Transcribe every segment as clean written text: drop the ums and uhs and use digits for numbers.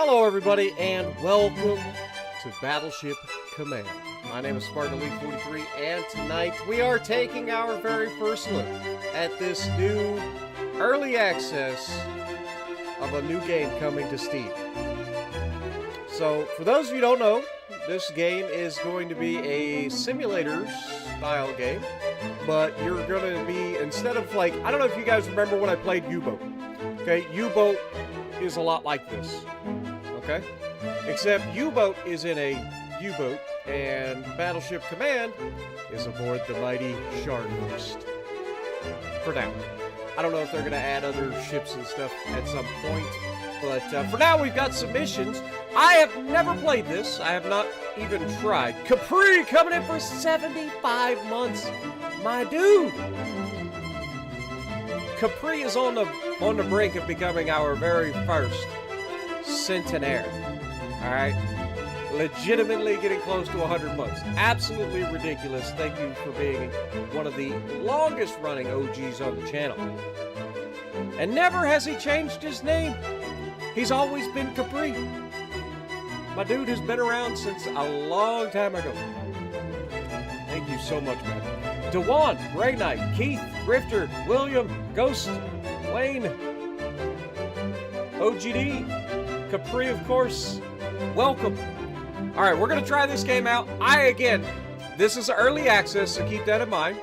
Hello everybody and welcome to Battleship Command. My name is Spartan Elite 43 and tonight we are taking our very first look at this new early access of a new game coming to Steam. So for those of you who don't know, this game is going to be a simulator style game, but you're going to be, instead of like, I don't know if you guys remember when I played U-Boat. Okay, U-Boat is a lot like this. Okay? Except U-Boat is in a U-Boat, and Battleship Command is aboard the mighty Scharnhorst. For now. I don't know if they're going to add other ships and stuff at some point, but for now we've got some missions. I have never played this. I have not even tried. Capri coming in for 75 months. My dude! Capri is on the brink of becoming our very first centenaire. Alright? Legitimately getting close to 100 months. Absolutely ridiculous. Thank you for being one of the longest running OGs on the channel. And never has he changed his name. He's always been Capri. My dude has been around since a long time ago. Thank you so much, man. Dewan, Grey Knight, Keith, Grifter, William, Ghost, Wayne, OGD, Capri, of course. Welcome. All right, we're going to try this game out. This is early access, so keep that in mind.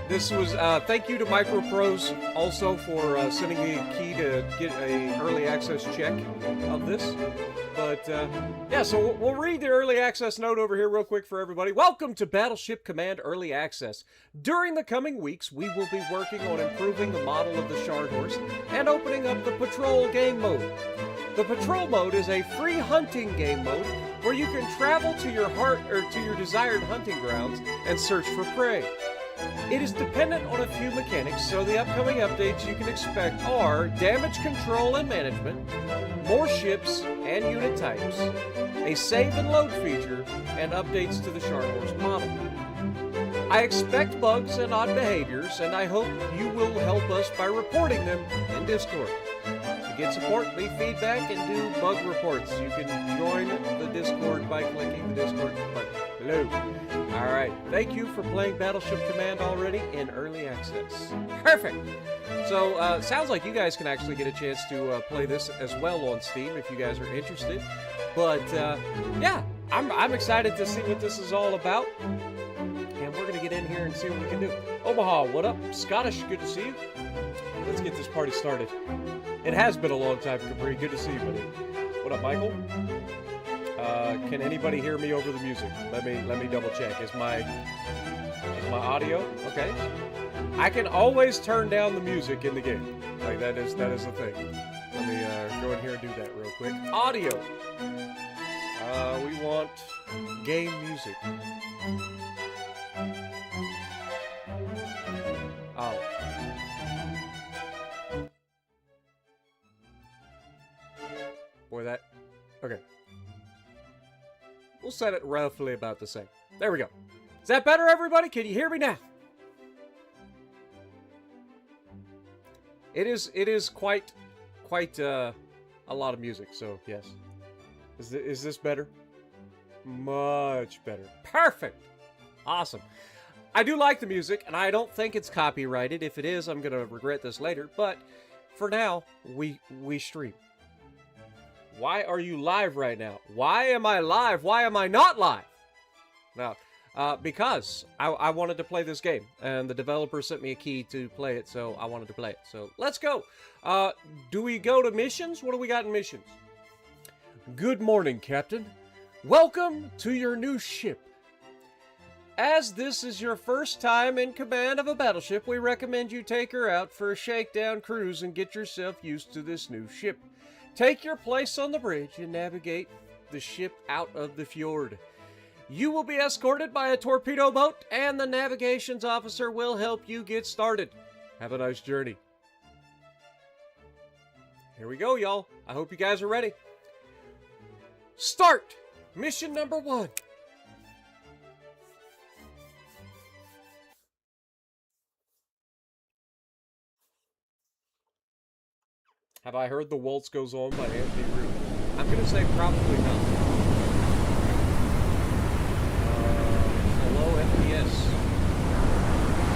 This was, thank you to MicroPros also for sending me a key to get a early access check of this. But, yeah, so we'll read the early access note over here real quick for everybody. Welcome to Battleship Command Early Access. During the coming weeks, we will be working on improving the model of the Scharnhorst and opening up the Patrol game mode. The Patrol mode is a free hunting game mode where you can travel to your desired hunting grounds and search for prey. It is dependent on a few mechanics, so the upcoming updates you can expect are damage control and management, more ships and unit types, a save and load feature, and updates to the Scharnhorst model. I expect bugs and odd behaviors, and I hope you will help us by reporting them in Discord. To get support, leave feedback, and do bug reports. You can join the Discord by clicking the Discord button. Hello. Alright, thank you for playing Battleship Command already in early access. Perfect! So, sounds like you guys can actually get a chance to play this as well on Steam if you guys are interested. But, yeah, I'm excited to see what this is all about. And we're going to get in here and see what we can do. Omaha, what up? Scottish, good to see you. Let's get this party started. It has been a long time, Capri. Good to see you, buddy. What up, Michael? Can anybody hear me over the music? Let me double check. Is my audio okay? I can always turn down the music in the game. Like that is a thing. Let me go in here and do that real quick. Audio. We want game music. Oh. Boy, that... Okay. We'll set it roughly about the same. There we go. Is that better, everybody? Can you hear me now? It is quite a lot of music, so yes. Is this better? Much better. Perfect! Awesome. I do like the music, and I don't think it's copyrighted. If it is, I'm going to regret this later. But for now, we stream. Why are you live right now? Why am I live? Why am I not live? Now, because I wanted to play this game, and the developer sent me a key to play it, so I wanted to play it. So, let's go. Do we go to missions? What do we got in missions? Good morning, Captain. Welcome to your new ship. As this is your first time in command of a battleship, we recommend you take her out for a shakedown cruise and get yourself used to this new ship. Take your place on the bridge and navigate the ship out of the fjord. You will be escorted by a torpedo boat, and the navigations officer will help you get started. Have a nice journey. Here we go, y'all. I hope you guys are ready. Start! Mission number 1. Have I heard The Waltz Goes On by Anthony Root? I'm gonna say probably not. Hello, FPS.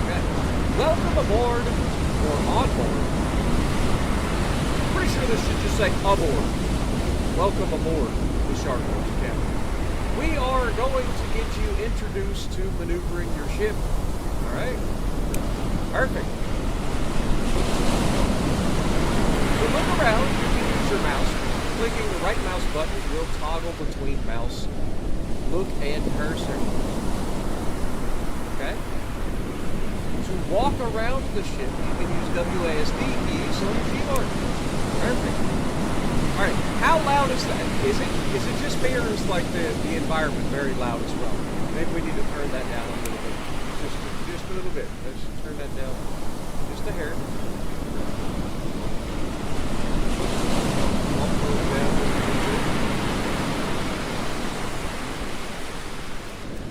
Okay. Welcome aboard, or on board. Pretty sure this should just say aboard. Welcome aboard the Scharnhorst captain. We are going to get you introduced to maneuvering your ship. Alright? Perfect. To look around, you can use your mouse. Clicking the right mouse button will toggle between mouse, look, and cursor. Okay? To walk around the ship, you can use WASD keys on your keyboard. Perfect. Alright, how loud is that? Is it just me, or is like the environment very loud as well? Maybe we need to turn that down a little bit. Just a little bit. Let's turn that down just a hair.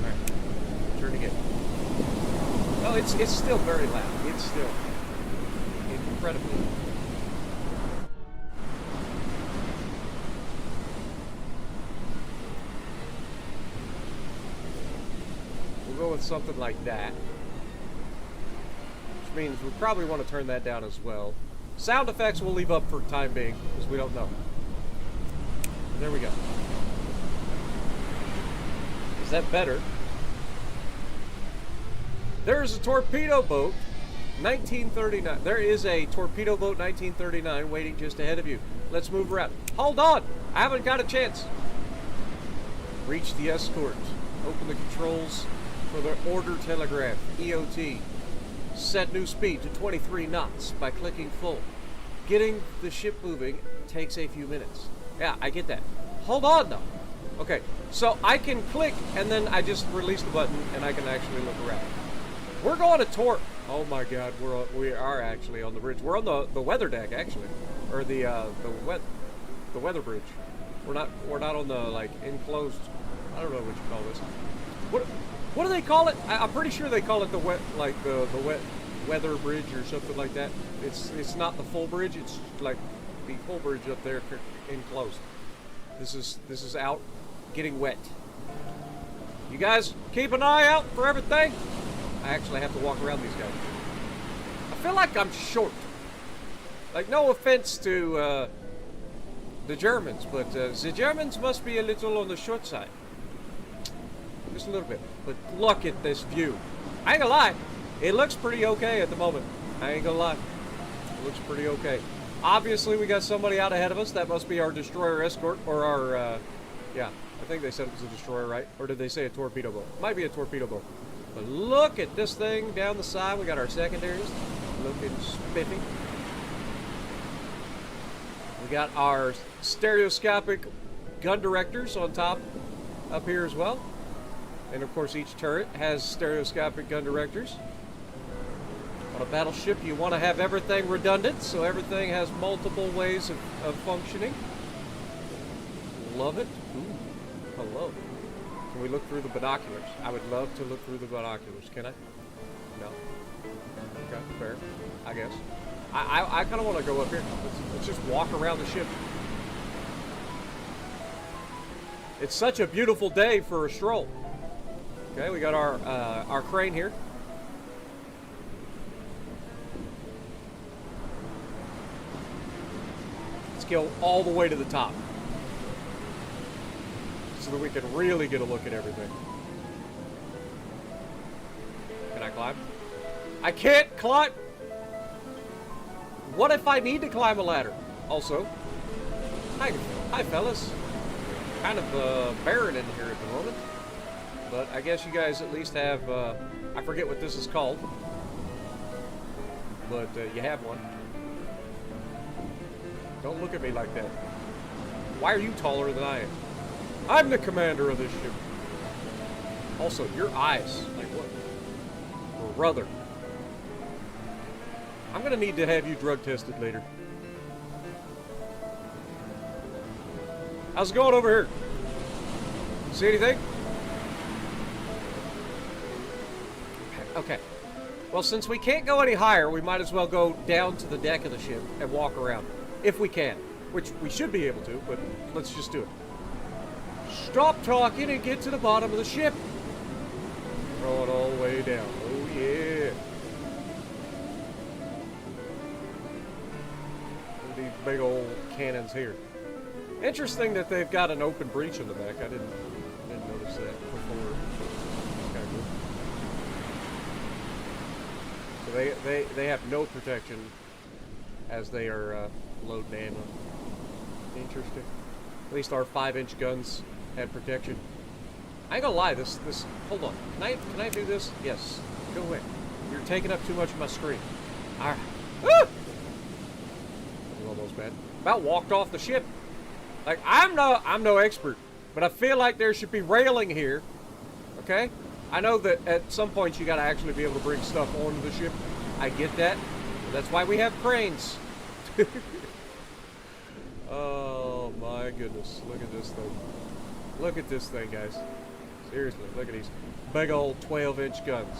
Alright, turn again. Oh, it's still very loud. It's still incredibly loud. Go with something like that, which means we probably want to turn that down as well. Sound effects we'll leave up for the time being because we don't know. There we go. Is that better? There is a torpedo boat 1939. There is a torpedo boat 1939 waiting just ahead of you. Let's move around. Hold on, I haven't got a chance. Reach the escort. Open the controls for the order telegraph, EOT. Set new speed to 23 knots by clicking full. Getting the ship moving takes a few minutes. Yeah, I get that. Hold on though. Okay, so I can click and then I just release the button and I can actually look around. We're going to tour. Oh my God, we are actually on the bridge. We're on the weather deck actually, or the weather bridge. We're not on the like enclosed. I don't know what you call this. What do they call it? I'm pretty sure they call it the wet weather bridge or something like that. It's not the full bridge. It's like the full bridge up there enclosed. This is out getting wet. You guys keep an eye out for everything. I actually have to walk around these guys. I feel like I'm short. Like, no offense to the Germans, but the Germans must be a little on the short side. Just a little bit. But look at this view. I ain't gonna lie. It looks pretty okay at the moment. I ain't gonna lie. It looks pretty okay. Obviously, we got somebody out ahead of us. That must be our destroyer escort, or our, yeah, I think they said it was a destroyer, right? Or did they say a torpedo boat? Might be a torpedo boat. But look at this thing down the side. We got our secondaries looking spiffy. We got our stereoscopic gun directors on top up here as well. And of course, each turret has stereoscopic gun directors. On a battleship, you want to have everything redundant, so everything has multiple ways of functioning. Love it. Ooh, hello. Can we look through the binoculars? I would love to look through the binoculars. Can I? No. Okay, fair. I guess. I kind of want to go up here. Let's just walk around the ship. It's such a beautiful day for a stroll. Okay, we got our crane here. Let's go all the way to the top, so that we can really get a look at everything. Can I climb? I can't climb! What if I need to climb a ladder? Also, hi fellas. Kind of barren in here at the moment. But I guess you guys at least have, I forget what this is called. But you have one. Don't look at me like that. Why are you taller than I am? I'm the commander of this ship. Also, your eyes. Like what? Brother. I'm gonna need to have you drug tested later. How's it going over here? See anything? Okay. Well, since we can't go any higher, we might as well go down to the deck of the ship and walk around. If we can. which we should be able to, but let's just do it. Stop talking and get to the bottom of the ship. Throw it all the way down. Oh, yeah. These big old cannons here. Interesting that they've got an open breach in the back. I didn't notice that before. Kind of cool. So they have no protection as they are loading ammo. Interesting. At least our 5-inch guns had protection. I ain't gonna lie. This. Hold on. Can I do this? Yes. Go away. You're taking up too much of my screen. All right. Ah! Almost bad. About walked off the ship. Like I'm no expert, but I feel like there should be railing here. Okay? I know that at some point you got to actually be able to bring stuff onto the ship. I get that. That's why we have cranes. Oh my goodness! Look at this thing. Look at this thing, guys. Seriously, look at these big old 12-inch guns.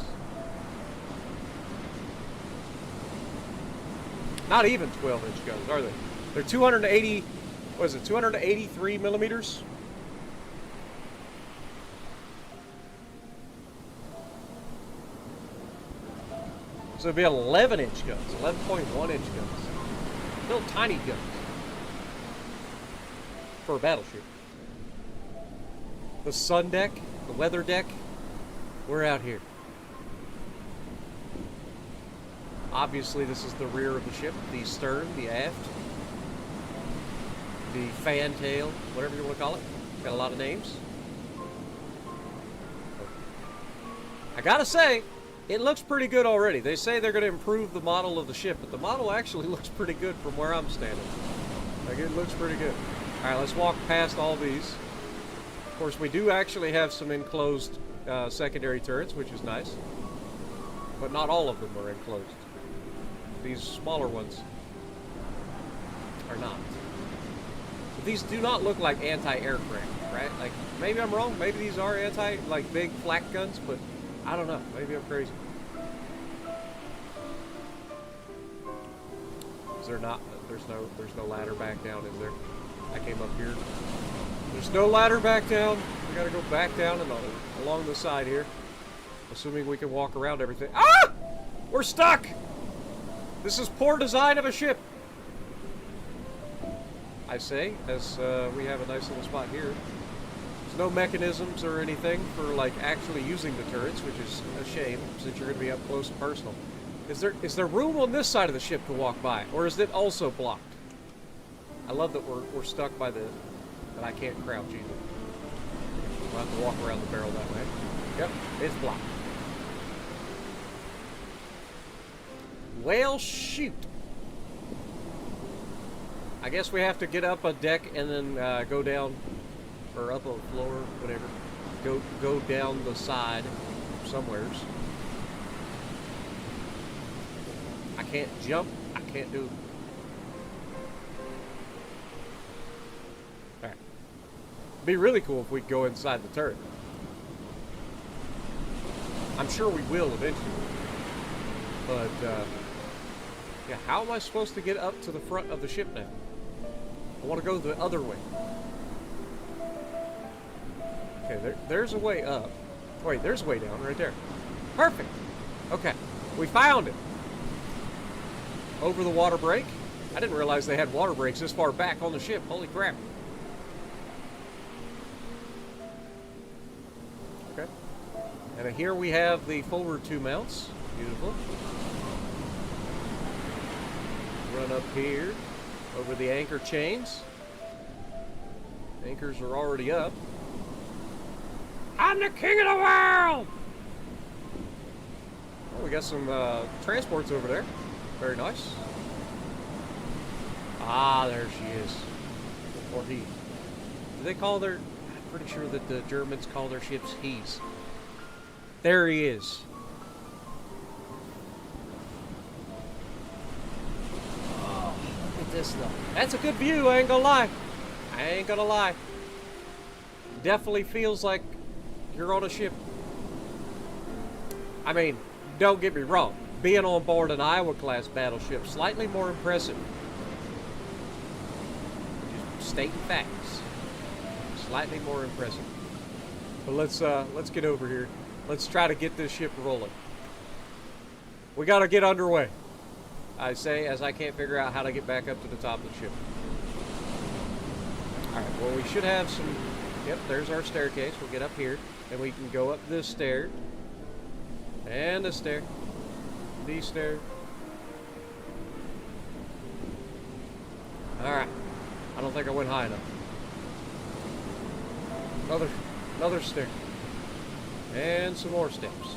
Not even 12-inch guns, are they? They're 280, what is it, 283 millimeters? So it'd be 11-inch guns, 11.1-inch guns. Little tiny guns. For a battleship. The sun deck, the weather deck, we're out here. Obviously, this is the rear of the ship, the stern, the aft, the fan tail, whatever you want to call it. Got a lot of names. I gotta say, it looks pretty good already. They say they're going to improve the model of the ship, but the model actually looks pretty good from where I'm standing. Like, it looks pretty good. All right, let's walk past all these. Of course, we do actually have some enclosed secondary turrets, which is nice. But not all of them are enclosed. These smaller ones are not. But these do not look like anti-aircraft, right? Like, maybe I'm wrong. Maybe these are like big flak guns, but I don't know. Maybe I'm crazy. Is there not? There's no ladder back down, is there? I came up here. There's no ladder back down. We gotta go back down and along the side here. Assuming we can walk around everything. Ah! We're stuck! This is poor design of a ship. I say, as we have a nice little spot here. There's no mechanisms or anything for like actually using the turrets, which is a shame since you're gonna be up close and personal. Is there room on this side of the ship to walk by, or is it also blocked? I love that we're stuck by that I can't crouch either. We'll have to walk around the barrel that way. Yep, it's blocked. Well, shoot. I guess we have to get up a deck and then go down, or up a floor, whatever. Go down the side somewheres. I can't jump. I can't do. All right. It'd be really cool if we could go inside the turret. I'm sure we will eventually. But yeah, how am I supposed to get up to the front of the ship now? I want to go the other way. Okay, there's a way up. Wait, there's a way down right there. Perfect. Okay, we found it. Over the water break. I didn't realize they had water breaks this far back on the ship. Holy crap. Okay. And here we have the forward two mounts. Beautiful. Run up here over the anchor chains. Anchors are already up. I'm the king of the world! Oh, we got some transports over there. Very nice. Ah, there she is. Or he. Do they call their... I'm pretty sure that the Germans call their ships he's. There he is. Oh, look at this though. That's a good view, I ain't gonna lie. I ain't gonna lie. Definitely feels like you're on a ship. I mean, don't get me wrong. Being on board an Iowa-class battleship, slightly more impressive. stating facts. Slightly more impressive. But let's get over here. Let's try to get this ship rolling. We gotta get underway. I say as I can't figure out how to get back up to the top of the ship. Alright, well we should have some... Yep, there's our staircase. We'll get up here. And we can go up this stair. And this stair. These stairs. Alright. I don't think I went high enough. Another stair. And some more steps.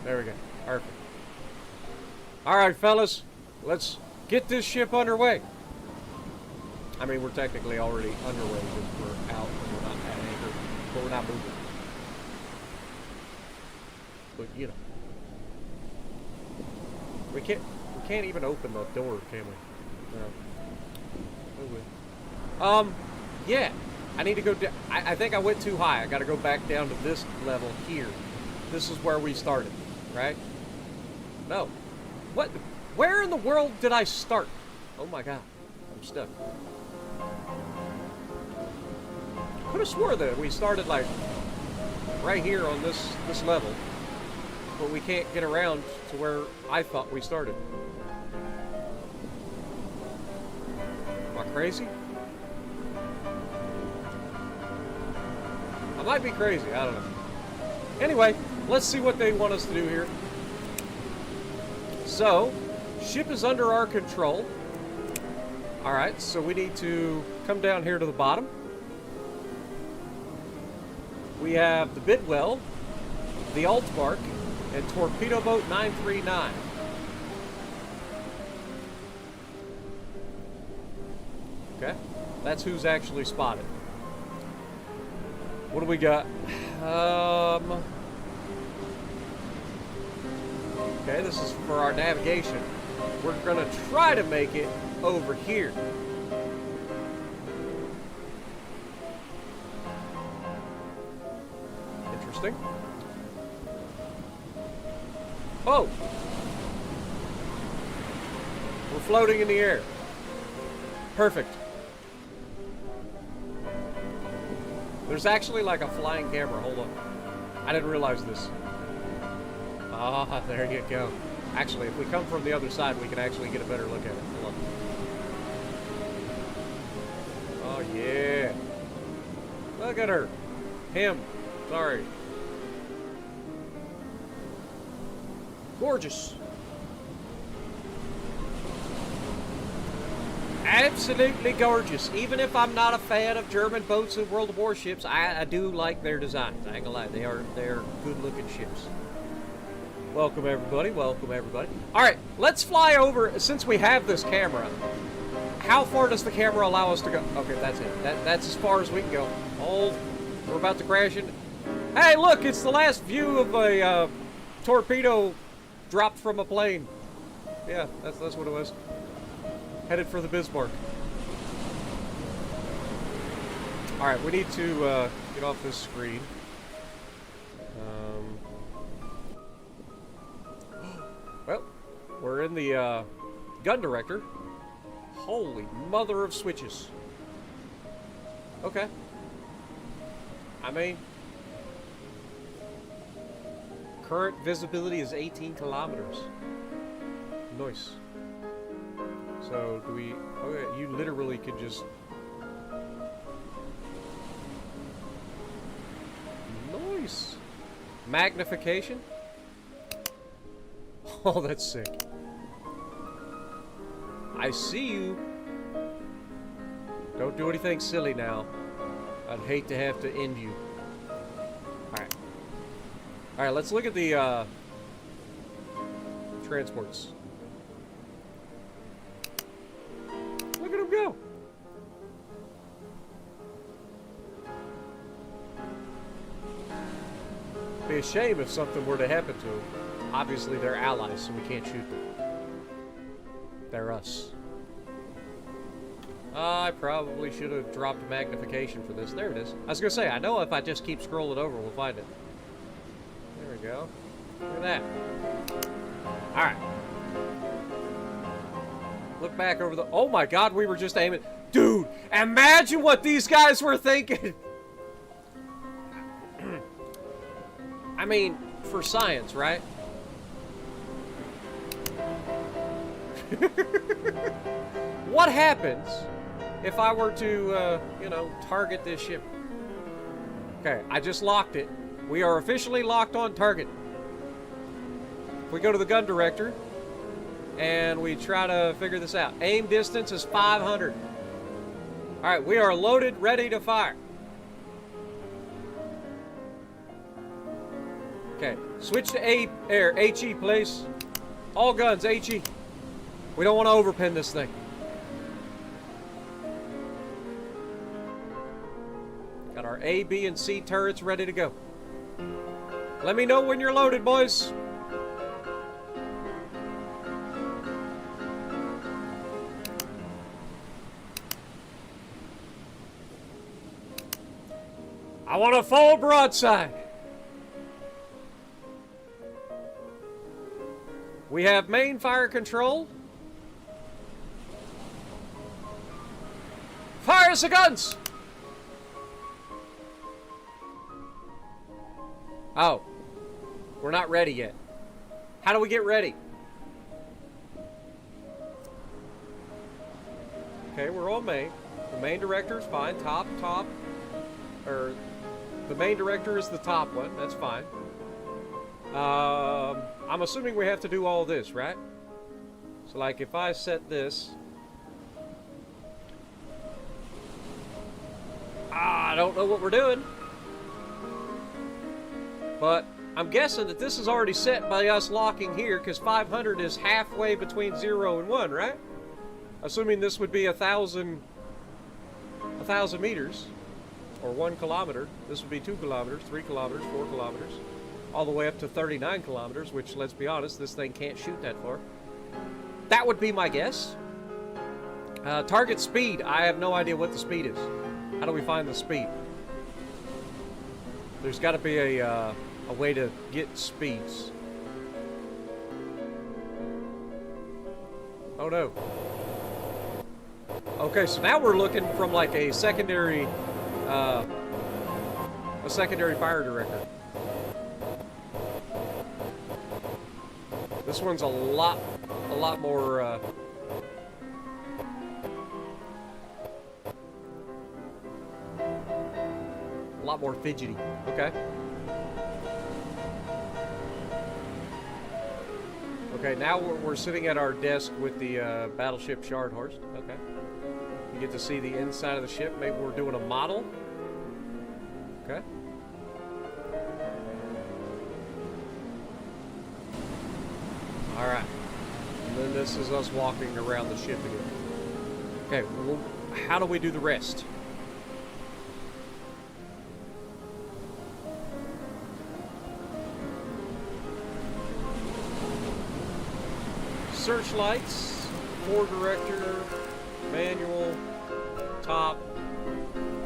There we go. Perfect. Alright, fellas. Let's get this ship underway. I mean, we're technically already underway because we're out and we're not at anchor. But we're not moving. But, you know. We can't even open the door, can we? No. Yeah. I need to go down. I think I went too high. I got to go back down to this level here. This is where we started, right? No. What? Where in the world did I start? Oh my god. I'm stuck. Could have swore that we started like right here on this level. But we can't get around to where I thought we started. Am I crazy? I might be crazy, I don't know. Anyway, let's see what they want us to do here. So, ship is under our control. Alright, so we need to come down here to the bottom. We have the Bidwell, the Altmark, and Torpedo Boat 939. Okay, that's who's actually spotted. What do we got? Okay, this is for our navigation. We're gonna try to make it over here. Interesting. Oh! We're floating in the air. Perfect. There's actually like a flying camera. Hold on. I didn't realize this. Ah, there you go. Actually, if we come from the other side, we can actually get a better look at it. Hold on. Oh, yeah. Look at her. Him. Sorry. Gorgeous. Absolutely gorgeous. Even if I'm not a fan of German boats and World War ships, I do like their designs. I ain't gonna lie, they are good-looking ships. Welcome everybody. Welcome everybody. All right, let's fly over. Since we have this camera, how far does the camera allow us to go? Okay, that's it. That's as far as we can go. Hold. We're about to crash into. Hey, look! It's the last view of a torpedo dropped from a plane. Yeah, that's what it was. Headed for the Bismarck. Alright, we need to get off this screen. Well, we're in the gun director. Holy mother of switches. Okay. I mean, current visibility is 18 kilometers. Nice. So, do we... Okay, you literally could just... Nice! Magnification? Oh, that's sick. I see you. Don't do anything silly now. I'd hate to have to end you. Alright. Alright, let's look at the, transports. Look at him go! Be a shame if something were to happen to them. Obviously, they're allies, so we can't shoot them. They're us. I probably should have dropped magnification for this. There it is. I was gonna say, I know if I just keep scrolling over, we'll find it. There we go. Look at that. Alright. Look back over the... Oh my god, we were just aiming... Dude, imagine what these guys were thinking! I mean, for science, right? What happens if I were to, you know, target this ship? Okay, I just locked it. We are officially locked on target. If we go to the gun director and we try to figure this out. Aim distance is 500. All right, we are loaded, ready to fire. Okay, switch to HE, please. All guns, HE. We don't want to overpin this thing. Got our A, B, and C turrets ready to go. Let me know when you're loaded, boys. I want a full broadside. We have main fire control. Fire the guns! Oh. We're not ready yet. How do we get ready? Okay, we're on main. The main director is fine. Top. Or, the main director is the top one. That's fine. I'm assuming we have to do all this, right? So, like, if I set this... I don't know what we're doing. But I'm guessing that this is already set by us locking here, because 500 is halfway between 0 and 1, right? Assuming this would be 1,000 meters, or 1 kilometer. This would be 2 kilometers, 3 kilometers, 4 kilometers, all the way up to 39 kilometers, which, let's be honest, this thing can't shoot that far. That would be my guess. Target speed. I have no idea what the speed is. How do we find the speed? There's got to be a way to get speeds. Oh no. Okay, so now we're looking from like a secondary fire director. This one's a lot more a lot more fidgety. Okay. Okay, now we're sitting at our desk with the Battleship Scharnhorst. Okay. You get to see the inside of the ship. Maybe we're doing a model. Okay. Alright. And then this is us walking around the ship again. Okay, well, how do we do the rest? Searchlights, fore director, manual, top.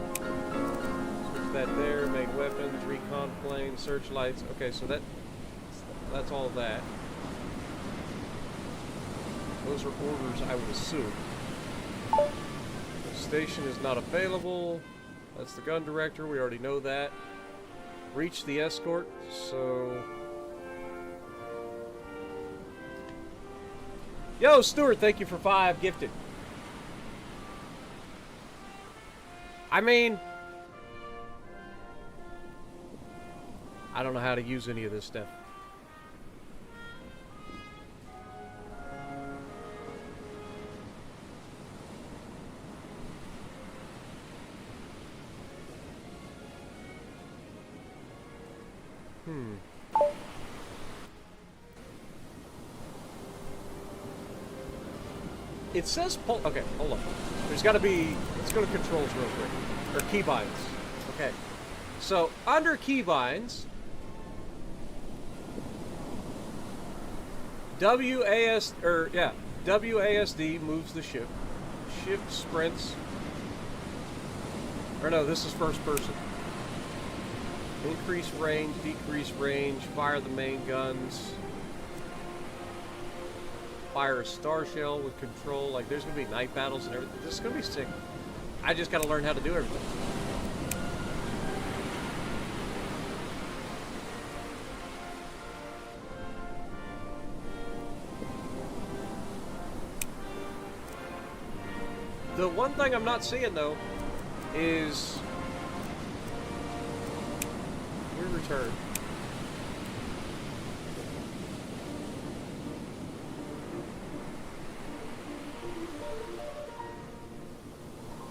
Switch that there, make weapons, recon plane, searchlights. Okay, so that's all that. Those are orders, I would assume. The station is not available. That's the gun director, we already know that. Reach the escort, so... Yo, Stuart, thank you for 5 gifted. I mean... I don't know how to use any of this stuff. It says pull. Okay, hold on. There's got to be. Let's go to controls real quick. Or keybinds. Okay. So under keybinds, WASD moves the ship. Shift sprints. Or no, this is first person. Increase range, decrease range, fire the main guns. fire a star shell with control. Like, there's going to be night battles and everything. This is going to be sick. I just got to learn how to do everything. The one thing I'm not seeing, though, is... we return.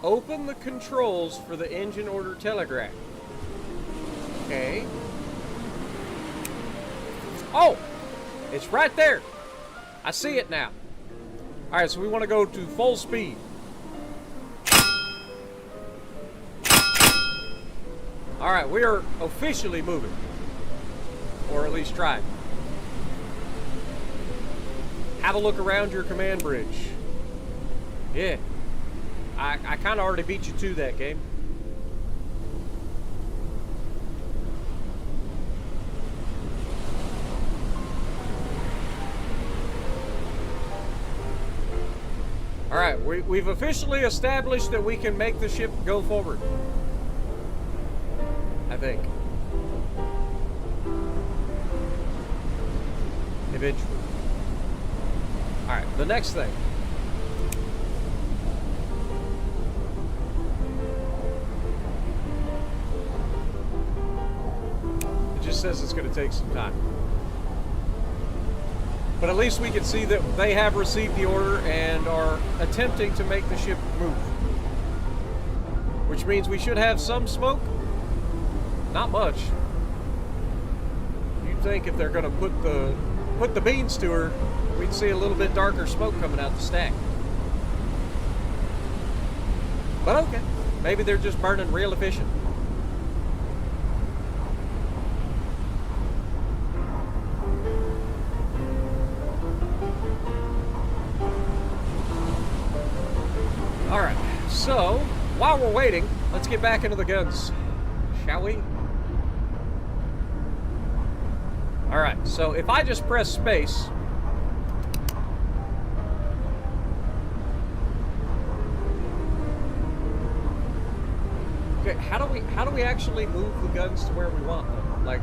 Open the controls for the engine order telegraph. Okay. Oh! It's right there! I see it now. Alright, so we want to go to full speed. Alright, we are officially moving. Or at least trying. Have a look around your command bridge. Yeah. I kind of already beat you to that game. Alright, we've officially established that we can make the ship go forward. I think. Eventually. Alright, the next thing. Says it's going to take some time, but at least we can see that they have received the order and are attempting to make the ship move, which means we should have some smoke. Not much. You'd think if they're going to put the beans to her, we'd see a little bit darker smoke coming out the stack, but okay, maybe they're just burning real efficient. Alright, so, while we're waiting, let's get back into the guns, shall we? Alright, so if I just press space... Okay, how do we actually move the guns to where we want them? Like,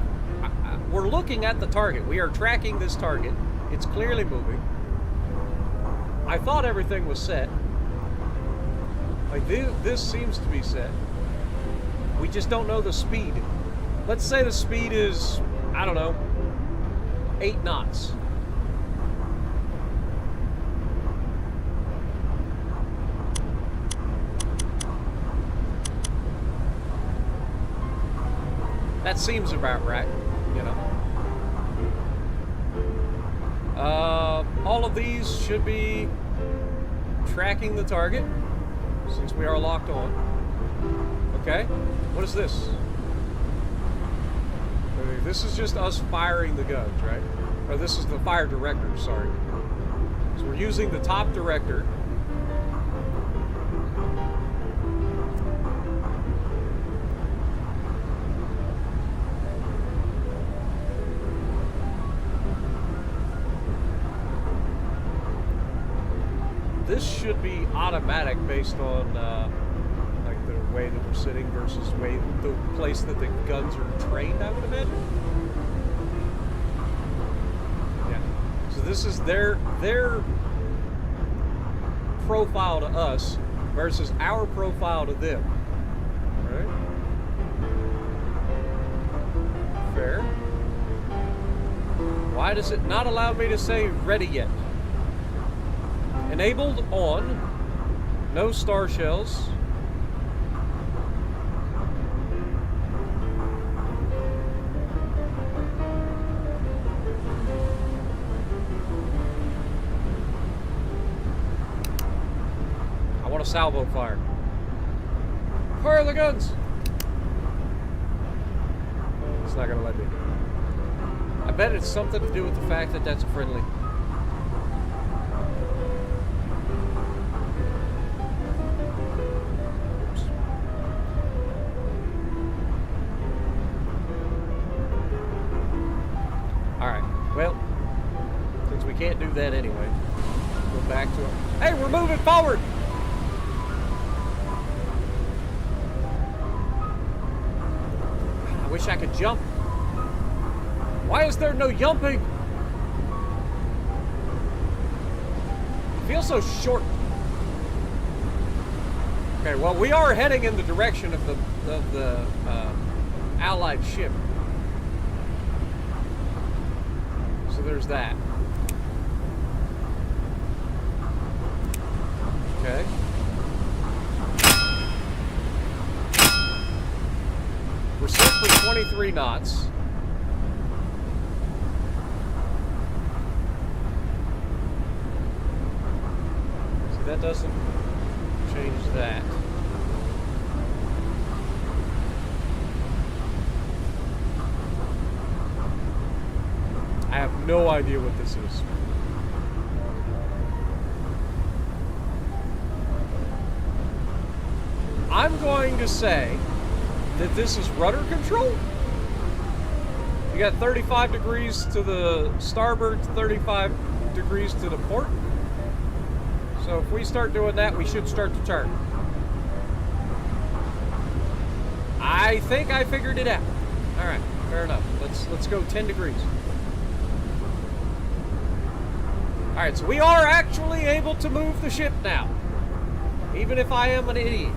we're looking at the target. We are tracking this target. It's clearly moving. I thought everything was set. Like, this seems to be set. We just don't know the speed. Let's say the speed is, I don't know, 8 knots. That seems about right, you know. All of these should be tracking the target, since we are locked on. Okay, what is this? Okay, this is just us firing the guns, right? Or this is the fire director, sorry. So we're using the top director. This should be automatic based on like the way that we're sitting versus the place that the guns are trained, I would imagine. Yeah. So this is their profile to us versus our profile to them. Right? Fair. Why does it not allow me to say ready yet? Enabled on, no star shells. I want a salvo fire. Fire the guns! It's not gonna let me. I bet it's something to do with the fact that that's a friendly. Can't do that anyway. back to it. Hey, we're moving forward! I wish I could jump. Why is there no jumping? I feel so short. Okay, well, we are heading in the direction of the Allied ship. So there's that. Okay. We're set for 23 knots. See, that doesn't change that. I have no idea what this is. I'm going to say that this is rudder control. You got 35 degrees to the starboard, 35 degrees to the port. So if we start doing that, we should start to turn. I think I figured it out. All right, fair enough. Let's go 10 degrees. All right, so we are actually able to move the ship now, even if I am an idiot.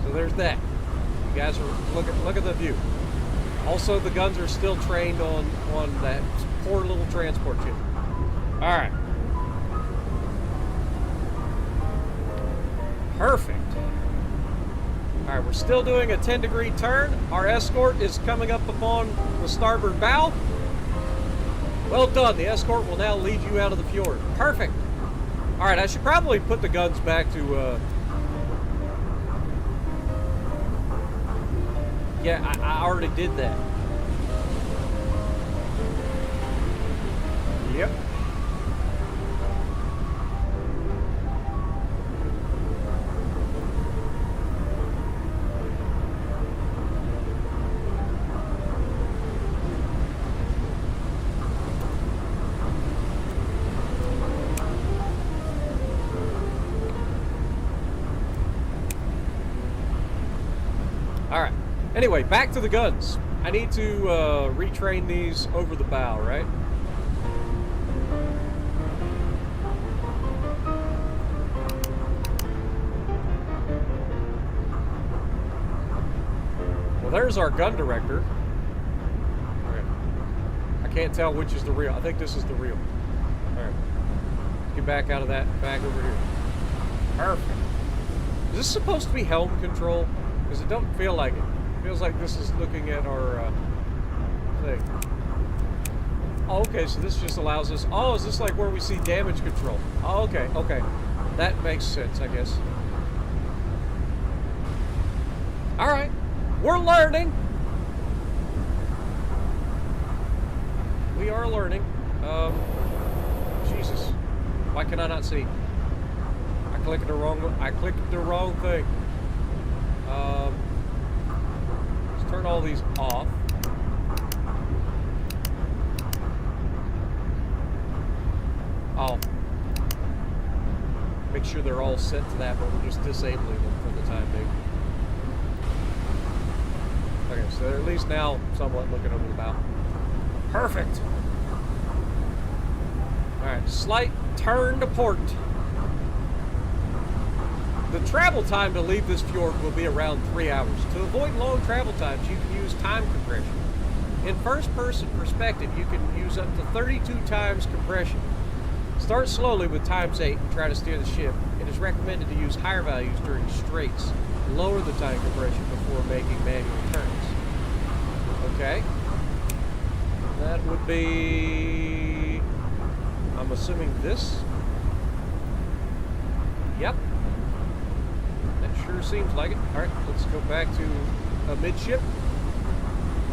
So there's that. You guys are look at the view. Also, the guns are still trained on that poor little transport ship. All right. Perfect. All right, we're still doing a 10-degree turn. Our escort is coming up upon the starboard bow. Well done. The escort will now lead you out of the fjord. Perfect. All right, I should probably put the guns back to... Yeah, I already did that. Yep. Anyway, back to the guns. I need to retrain these over the bow, right? Well, there's our gun director. Okay. I can't tell which is the real. I think this is the real. All right. Get back out of that. Back over here. Perfect. Is this supposed to be helm control? Because it don't feel like it. Feels like this is looking at our thing. Oh, okay, so this just allows us... Oh, is this like where we see damage control? Oh, okay, okay. That makes sense, I guess. Alright. We're learning. We are learning. Jesus. Why can I not see? I clicked the wrong thing. Turn all these off. I'll make sure they're all set to that, but we're just disabling them for the time being. Okay, so they're at least now somewhat looking over the bow. Perfect. Alright, slight turn to port. The travel time to leave this fjord will be around 3 hours. To avoid long travel times, you can use time compression. In first-person perspective, you can use up to 32 times compression. Start slowly with times 8 and try to steer the ship. It is recommended to use higher values during straights. Lower the time compression before making manual turns. Okay. That would be... I'm assuming this? Yep. Sure seems like it. All right, let's go back to a midship.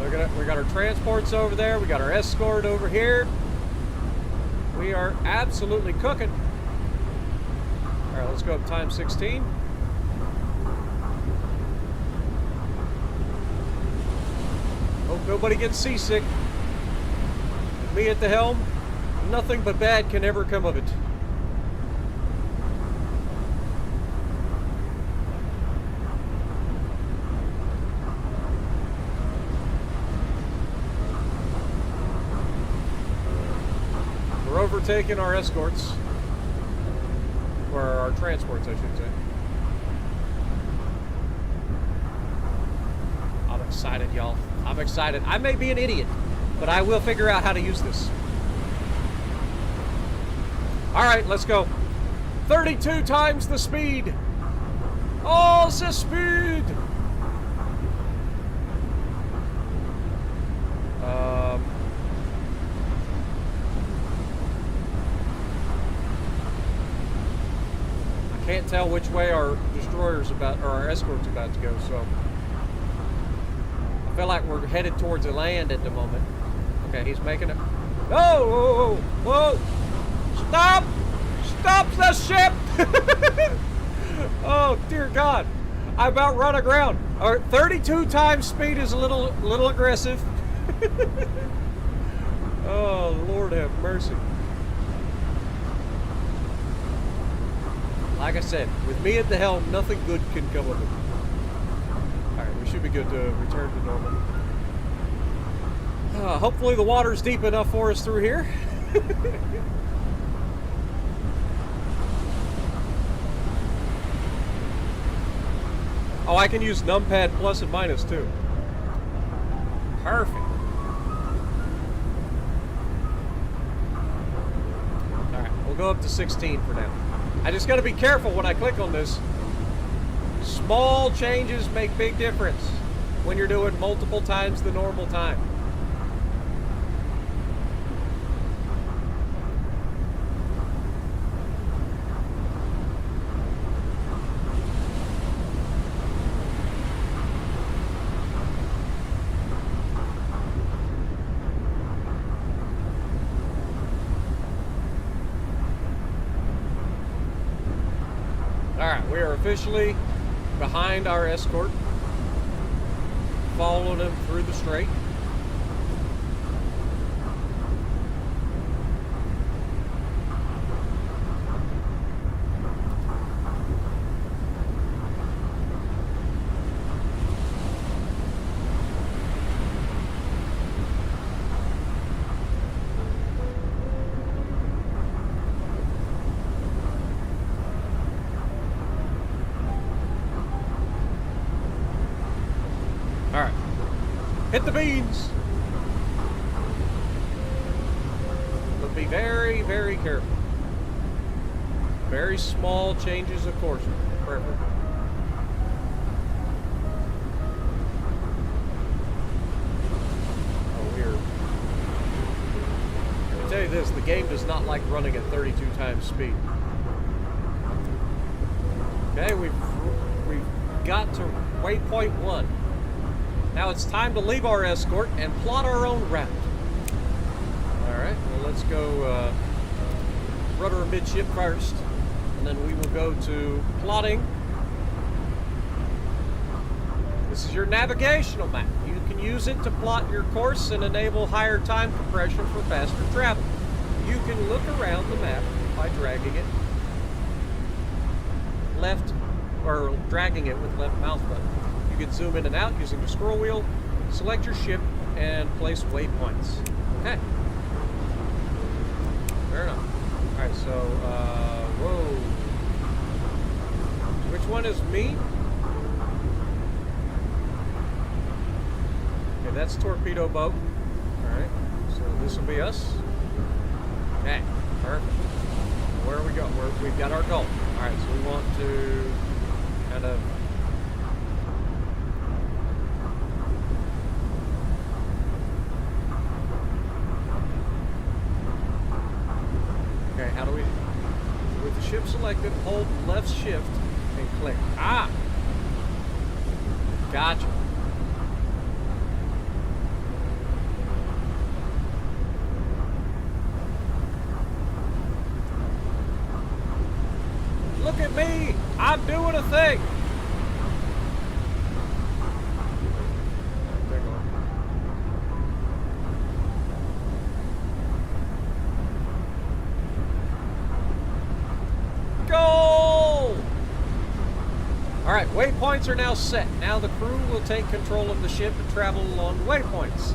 We got our transports over there. We got our escort over here. We are absolutely cooking. All right, let's go up time 16. Hope nobody gets seasick. With me at the helm, nothing but bad can ever come of it. overtaken our escorts. Or our transports, I should say. I'm excited, y'all. I'm excited. I may be an idiot, but I will figure out how to use this. All right, let's go. 32 times the speed. Oh, the speed. I can't tell which way our destroyer's about, or our escort's about to go, so I feel like we're headed towards the land at the moment. Okay, he's making it. Oh, whoa, whoa! Stop! Stop the ship! Oh dear God! I about run aground. Our 32 times speed is a little aggressive. Oh Lord have mercy. Like I said, with me at the helm, nothing good can come of it. Alright, we should be good to return to normal. Hopefully the water's deep enough for us through here. Oh, I can use numpad plus and minus too. Perfect. Alright, we'll go up to 16 for now. I just gotta be careful when I click on this. Small changes make big difference when you're doing multiple times the normal time. Officially behind our escort, following him through the strait. Hit the beans! But be very, very careful. Very small changes of course. Perfect. Oh, weird. I can tell you this, the game does not like running at 32 times speed. Okay, we've got to waypoint 1. Now it's time to leave our escort and plot our own route. Alright, well let's go rudder midship first, and then we will go to plotting. This is your navigational map. You can use it to plot your course and enable higher time compression for faster travel. You can look around the map by dragging it left, or dragging it with left mouse button. You can zoom in and out using the scroll wheel, select your ship, and place waypoints. Okay. Fair enough. Alright, so, whoa. Which one is me? Okay, that's torpedo boat. Alright, so this will be us. Okay, perfect. Where are we going? We've got our goal. Alright, so we want to kind of how do we, with the ship selected, hold left shift and click. Ah! Gotcha. Look at me! I'm doing a thing! Alright, waypoints are now set. Now the crew will take control of the ship and travel along the waypoints.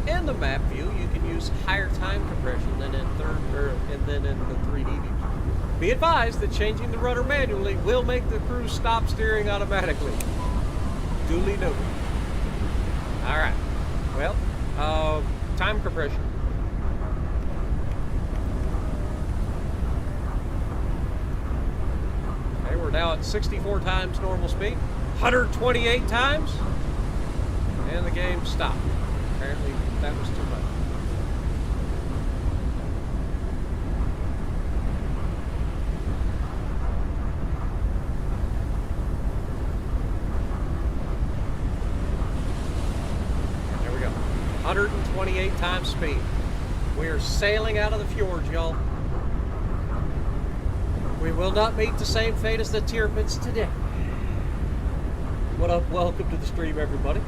In the map view, you can use higher time compression than in the 3D view. Be advised that changing the rudder manually will make the crew stop steering automatically. Duly noted. All right. Well, time compression. Okay, we're now at 64 times normal speed, 128 times, and the game stopped. Apparently, that was too much. There we go. 128 times speed. We are sailing out of the fjords, y'all. We will not meet the same fate as the Tirpitz today. What up? Welcome to the stream, everybody.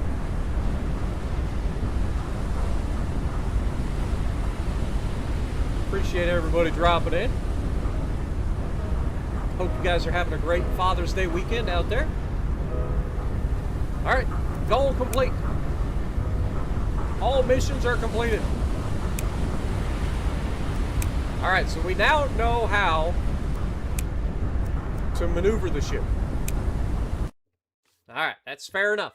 Appreciate everybody dropping in. Hope you guys are having a great Father's Day weekend out there. Alright, goal complete. All missions are completed. Alright, so we now know how to maneuver the ship. Alright, that's fair enough.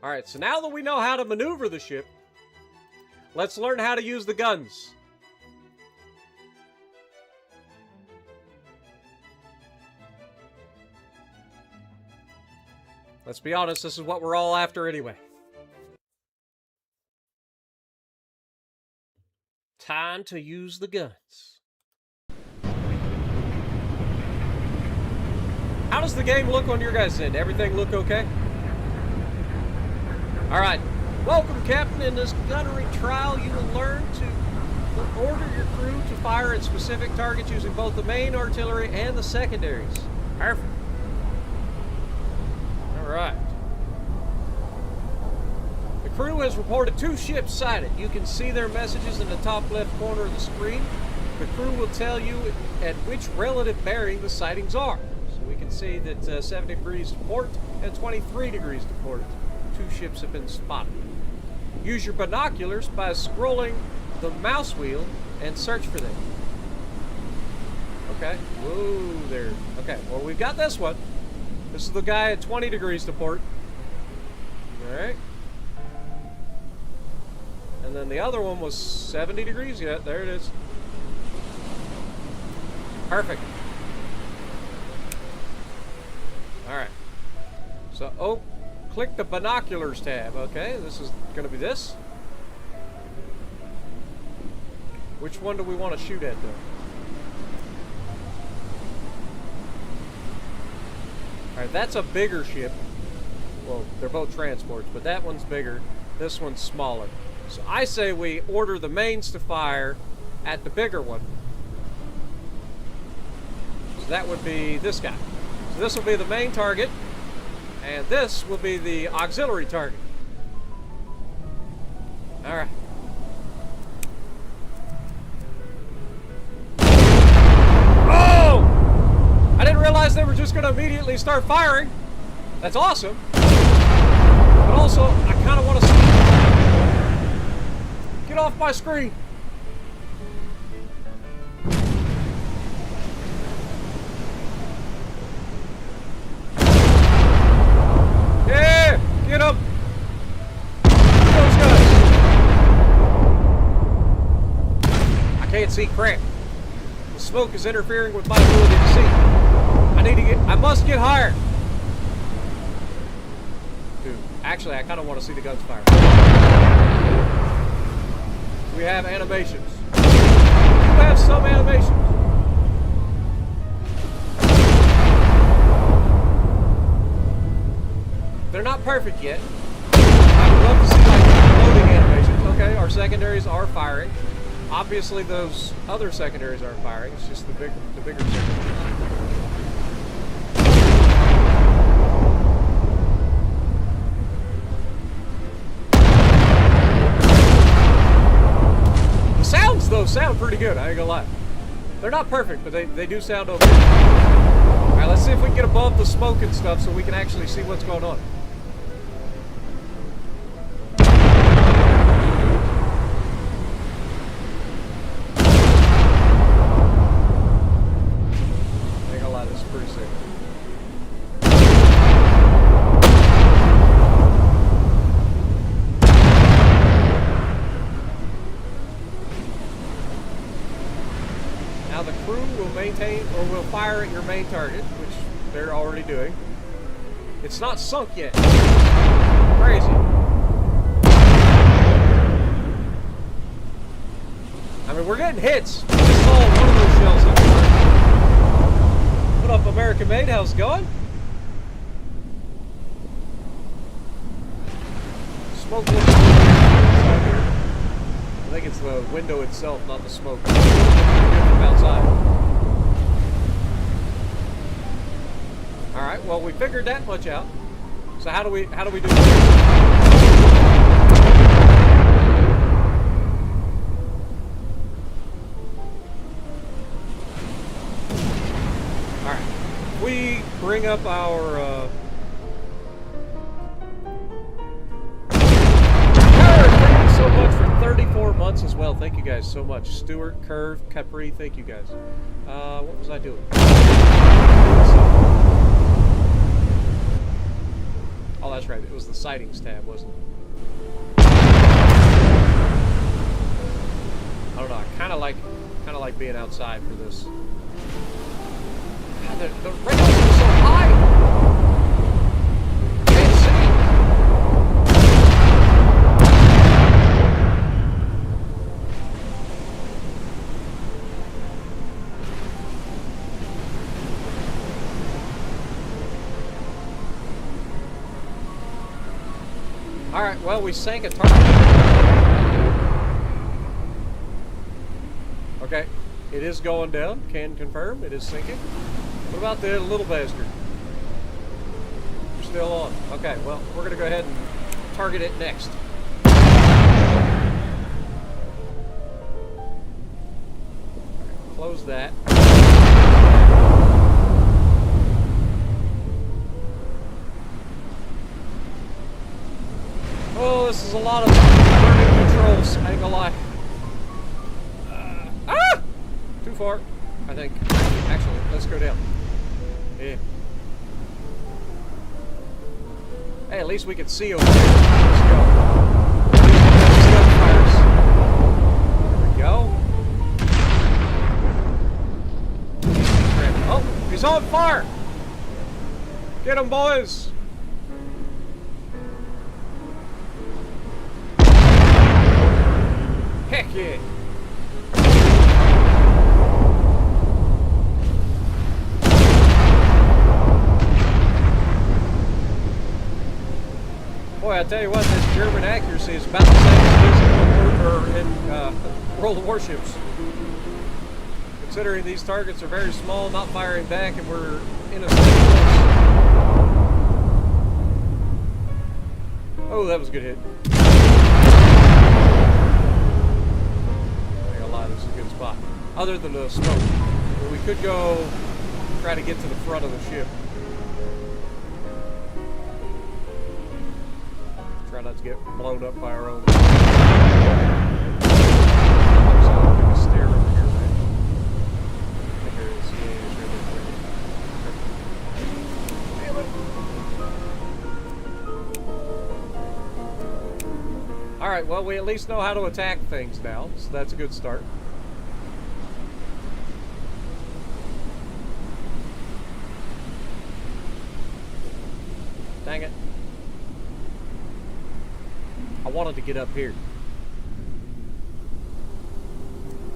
Alright, so now that we know how to maneuver the ship, let's learn how to use the guns. Let's be honest, this is what we're all after anyway. Time to use the guns. How does the game look on your guys' end? Everything look okay? Alright, welcome Captain. In this gunnery trial you will learn to order your crew to fire at specific targets using both the main artillery and the secondaries. Perfect. Alright. The crew has reported 2 ships sighted. You can see their messages in the top left corner of the screen. The crew will tell you at which relative bearing the sightings are. So we can see that 70 degrees to port and 23 degrees to port. 2 ships have been spotted. Use your binoculars by scrolling the mouse wheel and search for them. Okay. Whoa there. Okay, well we've got this one. This is the guy at 20 degrees to port. Alright. And then the other one was 70 degrees. Yeah, there it is. Perfect. Alright. So, click the binoculars tab. Okay, this is going to be this. Which one do we want to shoot at, though? Alright, that's a bigger ship. Well, they're both transports, but that one's bigger. This one's smaller. So I say we order the mains to fire at the bigger one. So that would be this guy. So this will be the main target. And this will be the auxiliary target. Alright. Oh! I didn't realize they were just going to immediately start firing. That's awesome. But also, I kind of want to see... Get off my screen. Yeah, get up. Those guys. I can't see crap. The smoke is interfering with my ability to see. I must get higher. Dude, actually, I kind of want to see the guns fire. We have animations. We have some animations. They're not perfect yet. I would love to see like loading animations. Okay, our secondaries are firing. Obviously, those other secondaries aren't firing. It's just the bigger secondaries. Those sound pretty good, I ain't gonna lie. They're not perfect, but they do sound okay. Alright, Alright, let's see if we can get above the smoke and stuff so we can actually see what's going on. I ain't gonna lie, this is pretty sick. Now the crew will maintain or will fire at your main target, which they're already doing. It's not sunk yet. Crazy. I mean, we're getting hits. We just saw one of those shells hit the target. What up, American Made? How's it going? Smoke looks inside here. I think it's the window itself, not the smoke. It's pretty good from outside. All right. Well, we figured that much out. So how do we do this? All right. We bring up our. Thank you so much for 34 months as well. Thank you guys so much. Stuart, Curve, Capri. Thank you guys. What was I doing? Oh, that's right. It was the sightings tab, wasn't it? I don't know. I kind of like being outside for this. God, the rails are so high. I can't see. All right, well, we sank a target. Okay, it is going down. Can confirm it is sinking. What about the little bastard? We're still on. Okay, well, we're going to go ahead and target it next. Close that. Oh, this is a lot of burning controls. I ain't gonna lie. Too far, I think. Actually, let's go down. Yeah. Hey, at least we can see over here. Let's go. There we go. Oh, he's on fire! Get him, boys! Heck yeah! Boy, I tell you what, this German accuracy is about the same as it is in World of Warships. Considering these targets are very small, not firing back, and we're in a steady course. Oh, that was a good hit. This is a good spot. Other than the smoke. But we could go try to get to the front of the ship. Try not to get blown up by our own. Stair over here, right? Here it is. Yeah, it's right there. Alright, well, we at least know how to attack things now, so that's a good start. Dang it. I wanted to get up here.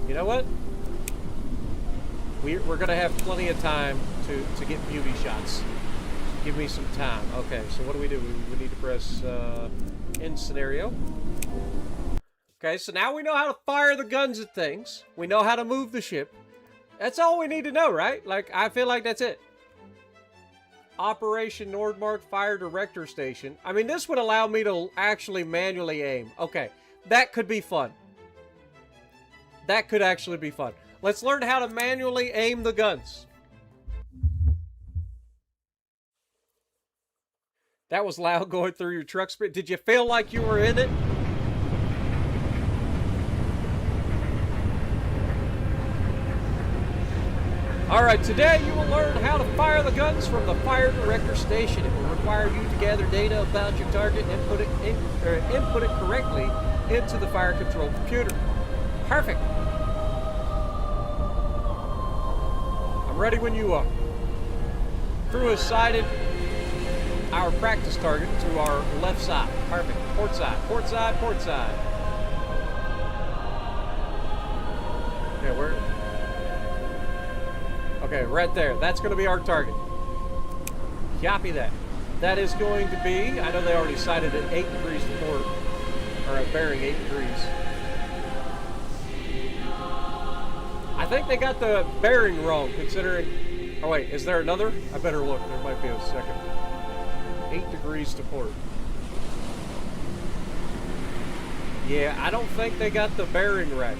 You know what? We're going to have plenty of time to get beauty shots. Give me some time. Okay, so what do? We need to press end scenario. Okay, so now we know how to fire the guns at things. We know how to move the ship. That's all we need to know, right? Like, I feel like that's it. Operation Nordmark Fire Director Station. I mean, this would allow me to actually manually aim. Okay, that could be fun. That could actually be fun. Let's learn how to manually aim the guns. That was loud going through your truck speed. Did you feel like you were in it? Alright, today you will learn how to fire the guns from the Fire Director Station. It will require you to gather data about your target and input it correctly into the fire control computer. Perfect. I'm ready when you are. Crew has sighted our practice target to our left side. Perfect. Port side, port side, port side. Yeah, where? Okay, right there. That's going to be our target. Copy that. That is going to be, I know they already sighted at 8 degrees to port, or at bearing 8 degrees. I think they got the bearing wrong, considering, oh wait, is there another? I better look, there might be a second. 8 degrees to port. Yeah, I don't think they got the bearing right.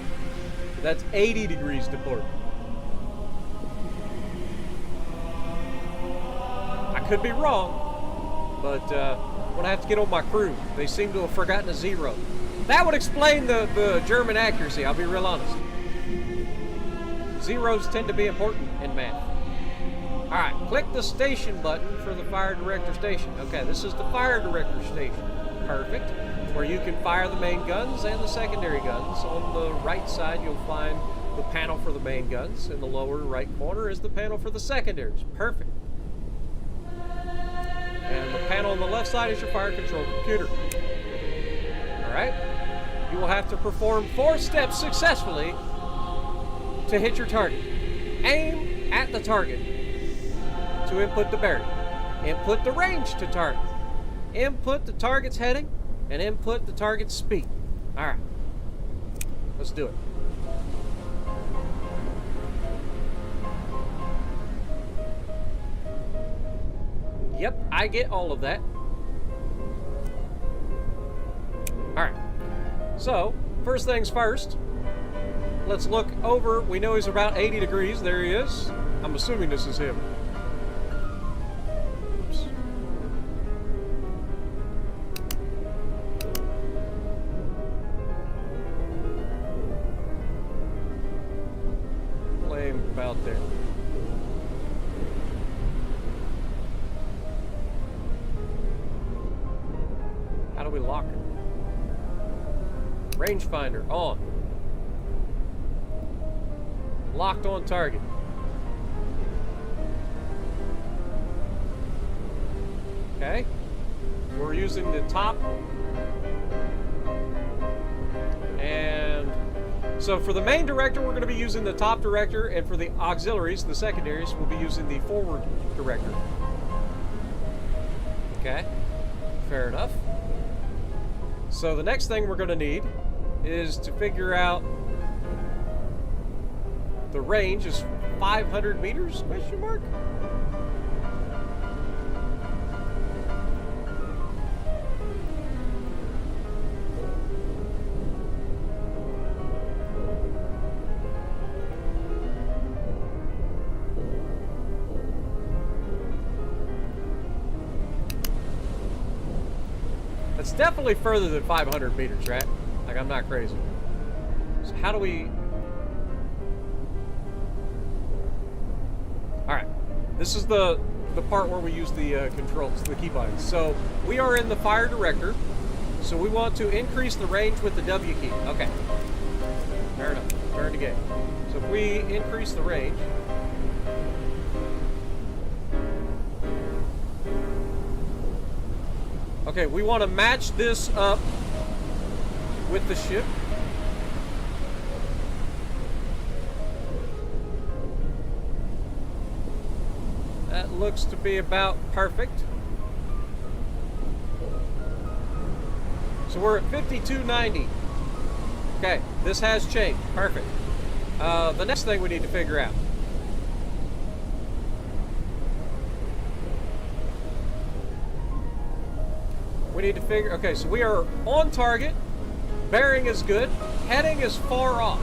That's 80 degrees to port. Could be wrong, but I'm gonna have to get on my crew. They seem to have forgotten a 0. That would explain the German accuracy, I'll be real honest. Zeros tend to be important in math. Alright, click the station button for the Fire Director Station. Okay, this is the Fire Director Station. Perfect. Where you can fire the main guns and the secondary guns. On the right side you'll find the panel for the main guns. In the lower right corner is the panel for the secondaries. Perfect. And the panel on the left side is your fire control computer. Alright? You will have to perform 4 steps successfully to hit your target. Aim at the target to input the bearing. Input the range to target. Input the target's heading and input the target's speed. Alright. Let's do it. Yep, I get all of that. Alright. So, first things first. Let's look over. We know he's about 80 degrees. There he is. I'm assuming this is him. Oops. Flame about there. How do we lock it? Rangefinder on. Locked on target. Okay. We're using the top. And so for the main director, we're going to be using the top director, and for the auxiliaries, the secondaries, we'll be using the forward director. Okay. Fair enough. So the next thing we're going to need is to figure out the range is 500 meters, question mark? It's definitely further than 500 meters, right? Like, I'm not crazy. So how do we... Alright. This is the part where we use the controls, the keybinds. So, we are in the fire director. So we want to increase the range with the W key. Okay. Fair enough. Turn the game. So if we increase the range... Okay, we want to match this up with the ship. That looks to be about perfect. So we're at 5290. Okay, this has changed. Perfect. The next thing we need to figure out. We need to figure, okay, so we are on target. Bearing is good. Heading is far off.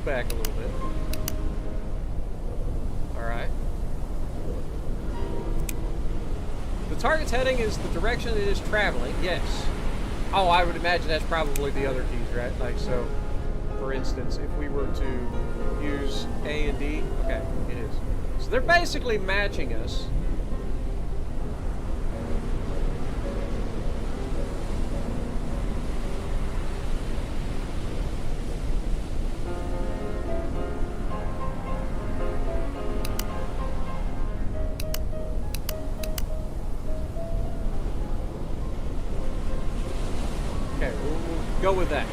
back a little bit. Alright. The target's heading is the direction it is traveling, yes. Oh, I would imagine that's probably the other keys, right? Like, so, for instance, if we were to use A and D, okay, it is. So they're basically matching us. Okay, we'll go with that.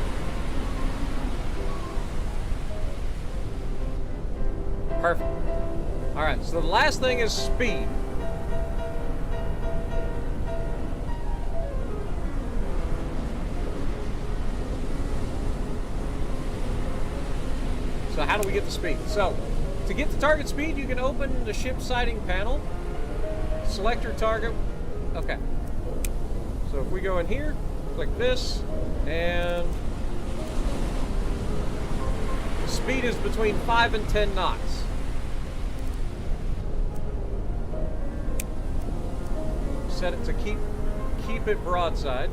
Perfect. Alright, so the last thing is speed. So how do we get the speed? So, to get the target speed, you can open the ship sighting panel, select your target. Okay. So if we go in here, click this, and the speed is between 5 and 10 knots. Set it to keep it broadside.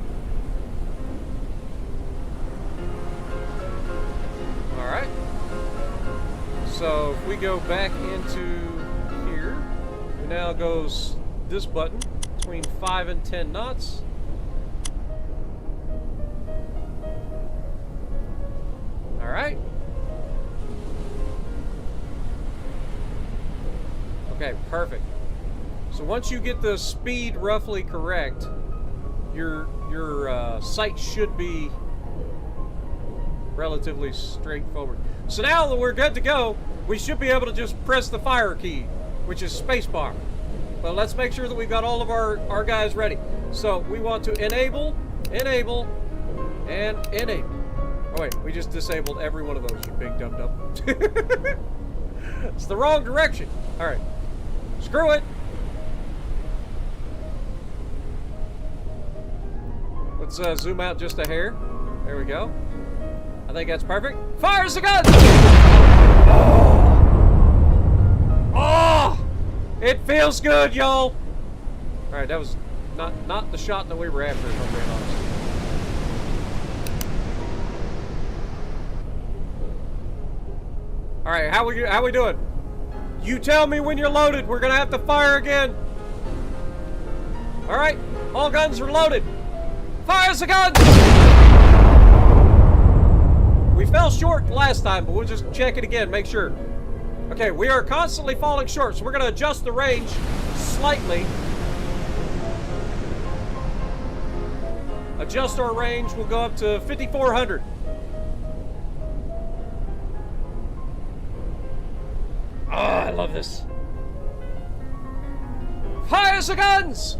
All right. So if we go back into here, it now goes this button between 5 and 10 knots. All right. Okay, perfect. So once you get the speed roughly correct, your sight should be relatively straightforward. So now that we're good to go, we should be able to just press the fire key, which is spacebar. But let's make sure that we've got all of our guys ready. So we want to enable, and enable. Oh wait, we just disabled every one of those, you big dum-dum. It's the wrong direction. All right, screw it. Let's zoom out just a hair. There we go. I think that's perfect. Fires the gun! Oh! It feels good, y'all! Alright, that was not the shot that we were after, if I'm being honest. Alright, how we doing? You tell me when you're loaded. We're gonna have to fire again. Alright, all guns are loaded. Fires the gun! We fell short last time, but we'll just check it again, make sure. Okay, we are constantly falling short, so we're going to adjust the range slightly. Adjust our range, we'll go up to 5,400. Oh, I love this. Fires the guns!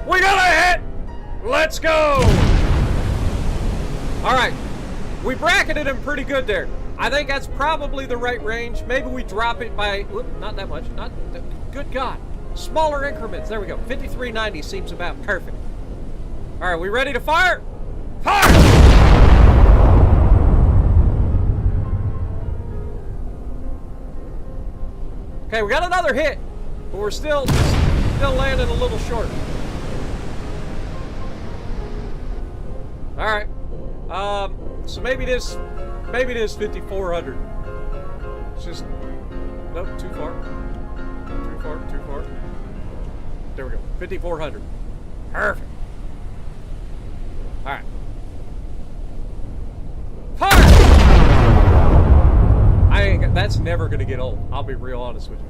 We got a hit! Let's go! Alright. We bracketed him pretty good there. I think that's probably the right range. Maybe we drop it by... Whoop, not that much. Good God. Smaller increments. There we go. 5390 seems about perfect. Alright, we ready to fire? Fire! Okay, we got another hit. But we're still landing a little short. All right, so maybe it is 5,400. It's just, nope, too far. There we go, 5,400. Perfect. All right. Fire! That's never gonna get old. I'll be real honest with you.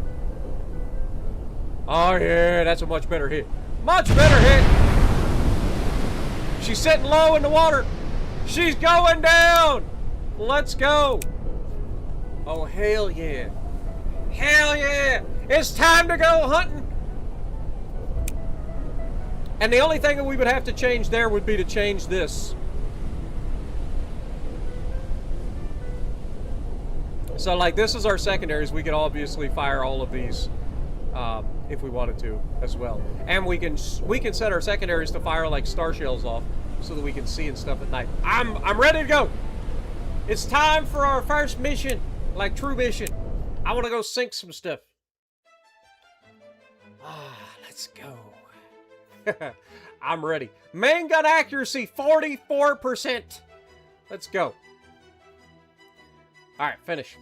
Oh yeah, that's a much better hit. Much better hit. She's sitting low in the water. She's going down. Let's go. Oh, hell yeah. Hell yeah. It's time to go hunting. And the only thing that we would have to change there would be to change this. So, like, this is our secondaries. We could obviously fire all of these if we wanted to as well. And we can set our secondaries to fire like star shells off so that we can see and stuff at night. I'm ready to go. It's time for our first mission, like true mission. I want to go sink some stuff. Let's go. I'm ready. Main gun accuracy 44%. Let's go. All right, finish.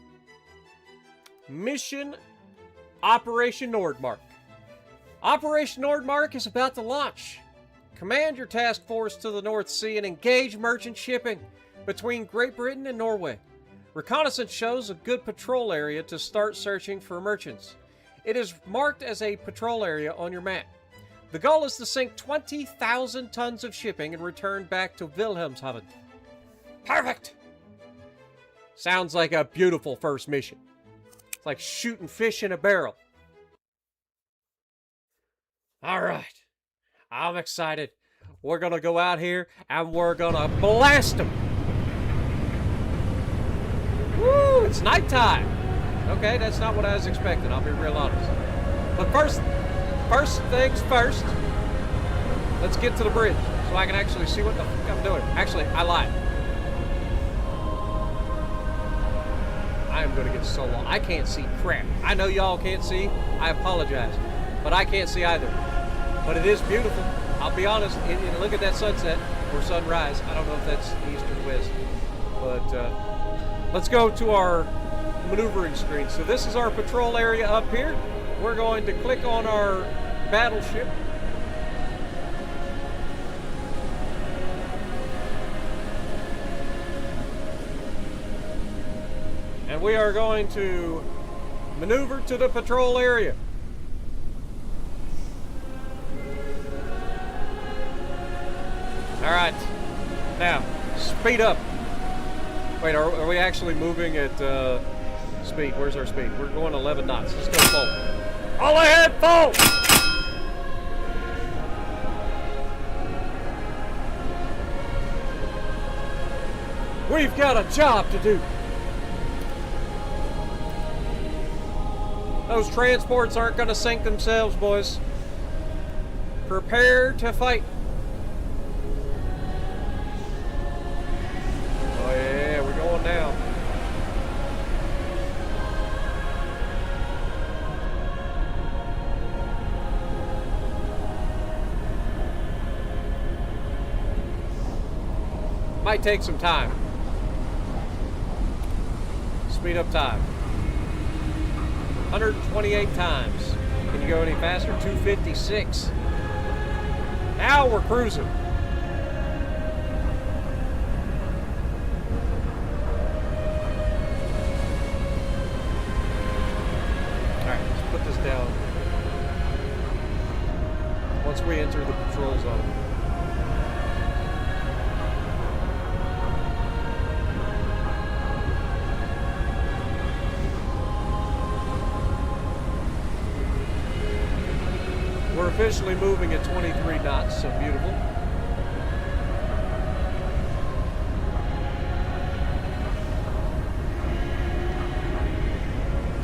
Mission Operation Nordmark. Operation Nordmark is about to launch. Command your task force to the North Sea and engage merchant shipping between Great Britain and Norway. Reconnaissance shows a good patrol area to start searching for merchants. It is marked as a patrol area on your map. The goal is to sink 20,000 tons of shipping and return back to Wilhelmshaven. Perfect! Sounds like a beautiful first mission. It's like shooting fish in a barrel. All right. I'm excited. We're going to go out here and we're going to blast them. Woo! It's nighttime. Okay, that's not what I was expecting. I'll be real honest. But first things first. Let's get to the bridge so I can actually see what the fuck I'm doing. Actually, I lied. I am going to get so long. I can't see crap. I know y'all can't see. I apologize. But I can't see either. But it is beautiful. I'll be honest. Look at that sunset or sunrise. I don't know if that's east or west. But let's go to our maneuvering screen. So this is our patrol area up here. We're going to click on our battleship. And we are going to maneuver to the patrol area. All right. Now, speed up. Wait, are we actually moving at speed? Where's our speed? We're going 11 knots. Let's go full. All ahead, full! We've got a job to do. Those transports aren't going to sink themselves, boys. Prepare to fight. Oh yeah, we're going now. Might take some time. Speed up time. 128 times. Can you go any faster? 256. Now we're cruising. Alright, let's put this down. Once we enter the patrol zone. We're officially moving at 23 knots, so beautiful.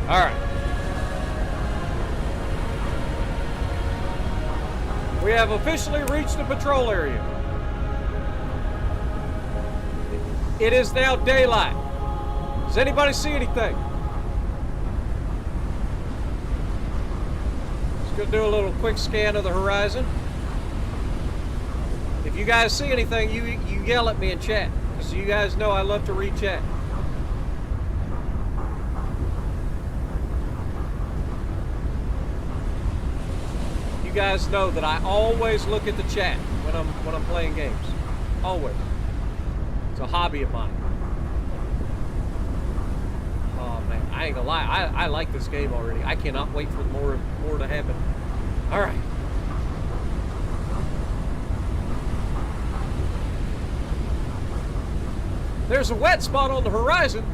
All right. We have officially reached the patrol area. It is now daylight. Does anybody see anything? Let's go do a little quick scan of the horizon. If you guys see anything, you yell at me in chat, because you guys know I love to read chat. You guys know that I always look at the chat when I'm playing games. Always. It's a hobby of mine. Oh man, I ain't gonna lie. I like this game already. I cannot wait for more to happen. All right. There's a wet spot on the horizon.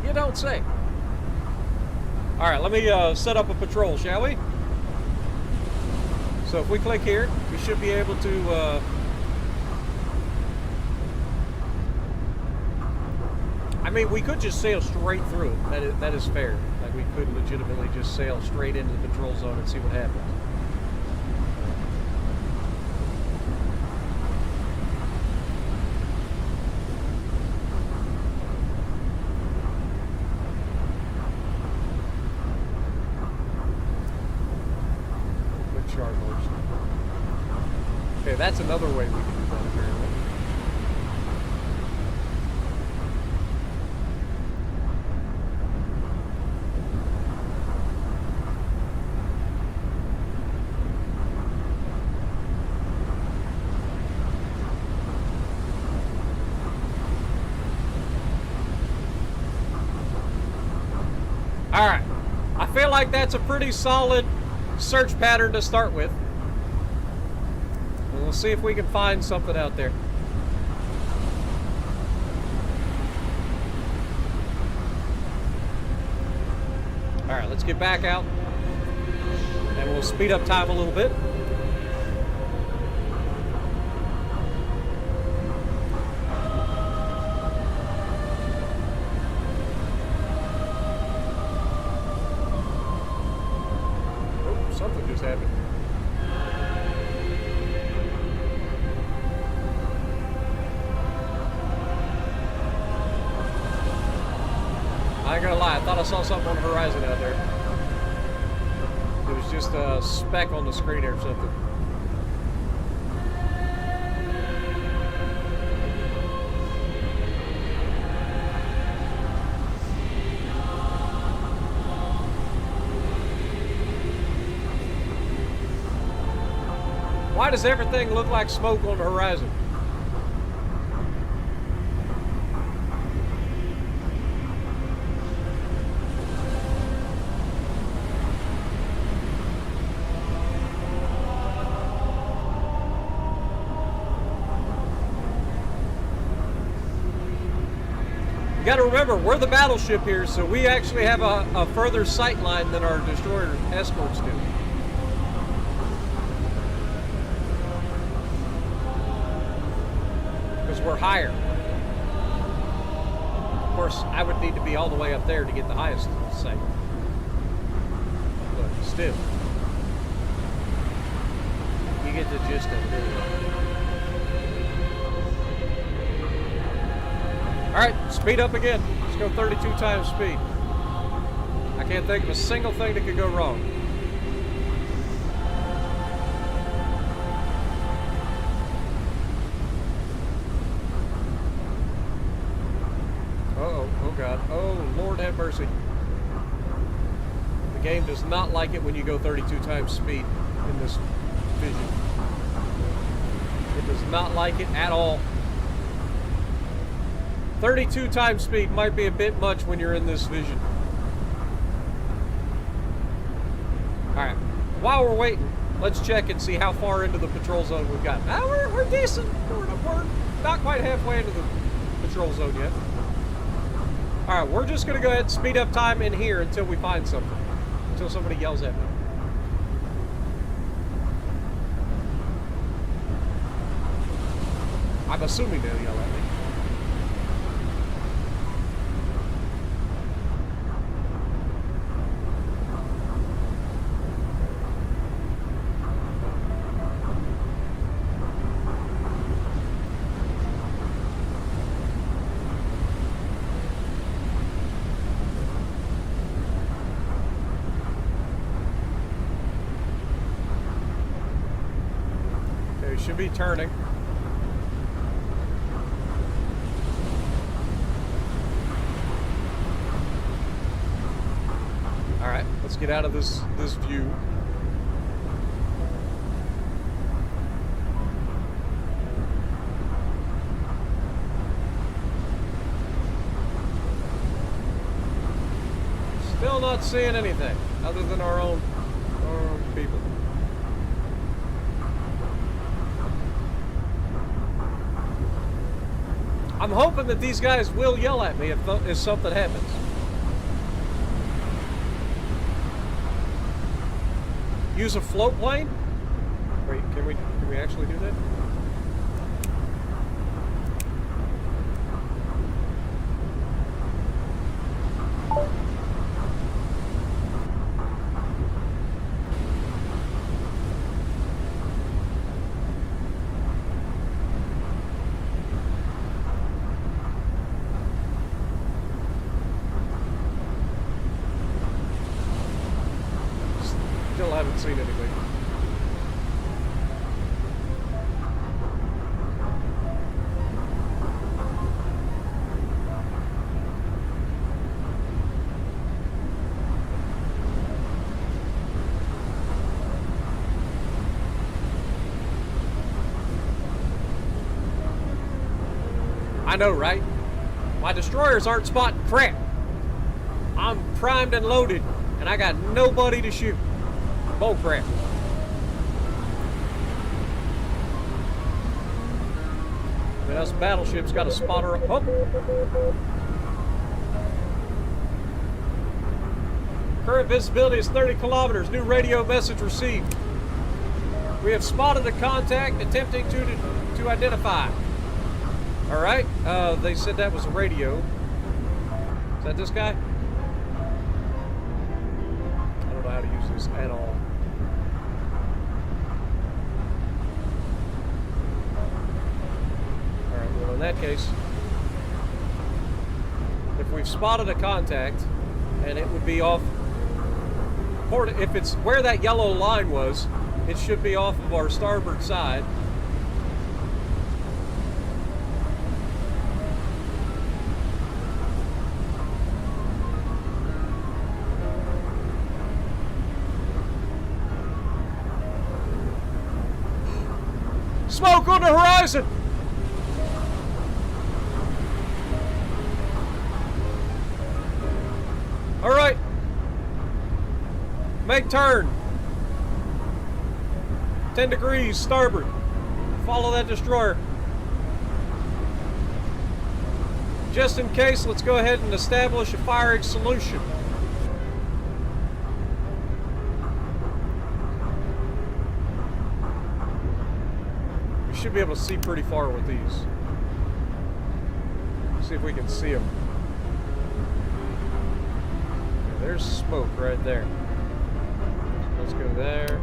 You don't say. All right, let me set up a patrol, shall we? So if we click here, we should be able to... I mean, we could just sail straight through it. That is fair. Like, like we could legitimately just sail straight into the patrol zone and see what happens. Quick Scharnhorst. Okay, that's another way we can do that apparently. Alright, I feel like that's a pretty solid search pattern to start with. And we'll see if we can find something out there. Alright, let's get back out. And we'll speed up time a little bit. Something just happened. I ain't gonna lie, I thought I saw something on the horizon out there. It was just a speck on the screen or something. Why does everything look like smoke on the horizon? You gotta remember, we're the battleship here, so we actually have a further sight line than our destroyer escorts do. We're higher. Of course, I would need to be all the way up there to get the highest sight. But still, you get the gist of it anyway. Alright, speed up again. Let's go 32 times speed. I can't think of a single thing that could go wrong. Oh God. Oh, Lord have mercy. The game does not like it when you go 32 times speed in this vision. It does not like it at all. 32 times speed might be a bit much when you're in this vision. Alright. While we're waiting, let's check and see how far into the patrol zone we've got. Ah, we're decent. We're not quite halfway into the patrol zone yet. Alright, we're just going to go ahead and speed up time in here until we find something. Until somebody yells at me. I'm assuming they'll yell at me. Should be turning. All right, let's get out of this view. Still not seeing anything other than our own people. I'm hoping that these guys will yell at me if something happens. Use a float plane? Wait, can we actually do that? haven't seen anything. I know, right? My destroyers aren't spotting crap. I'm primed and loaded, and I got nobody to shoot. Bull crap. I mean, us battleship's got a spotter up. Oh. Current visibility is 30 kilometers. New radio message received. We have spotted a contact attempting to identify. All right, they said that was a radio. Is that this guy? I don't know how to use this at all. All right, well in that case, if we've spotted a contact, and it would be off, if it's where that yellow line was, it should be off of our starboard side. Smoke on the horizon! All right. Make turn. 10 degrees starboard. Follow that destroyer. Just in case, let's go ahead and establish a firing solution. Should be able to see pretty far with these. See if we can see them. Okay, there's smoke right there. Let's go there.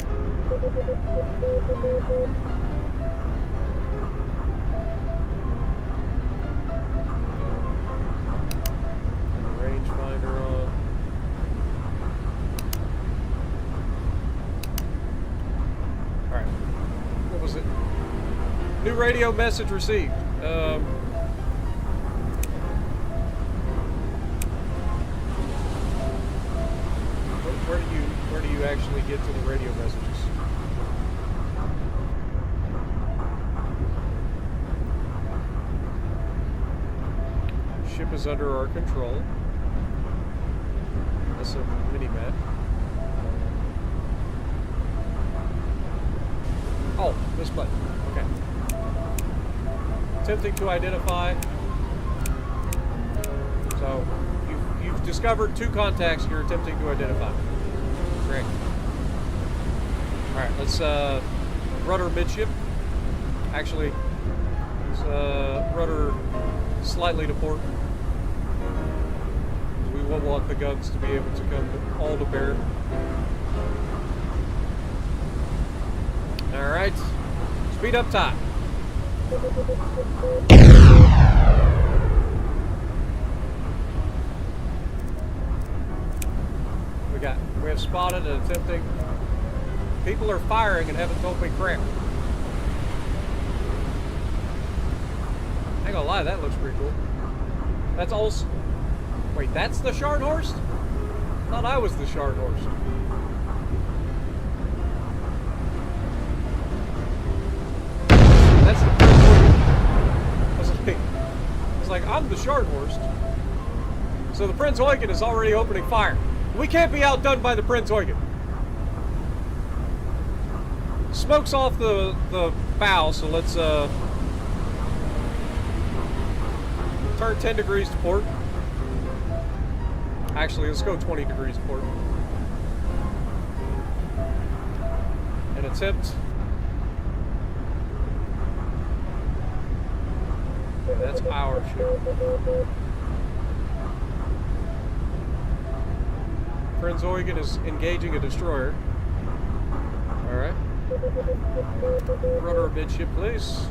Rangefinder on. All right. What was it? New radio message received. Where do you actually get to the radio messages? Ship is under our control. That's a mini-map. Oh, this button. Okay. Attempting to identify. So you've discovered 2 contacts you're attempting to identify. Great. All right, let's rudder midship. Actually, let's rudder slightly to port. We will want the guns to be able to come all to bear. All right, speed up time. We have spotted and attempting. People are firing and haven't told me crap. I ain't gonna lie, that looks pretty cool. That's also. Wait, that's the Scharnhorst? I thought I was the Scharnhorst. That's the Prince Eugen. I was like, I'm the Scharnhorst. So the Prince Eugen is already opening fire. We can't be outdone by the Prince Eugen. Smoke's off the bow, so let's turn 10 degrees to port. Actually, let's go 20 degrees to port. And attempt. That's our ship. Prince Eugen is engaging a destroyer. Alright. Rudder midship, please.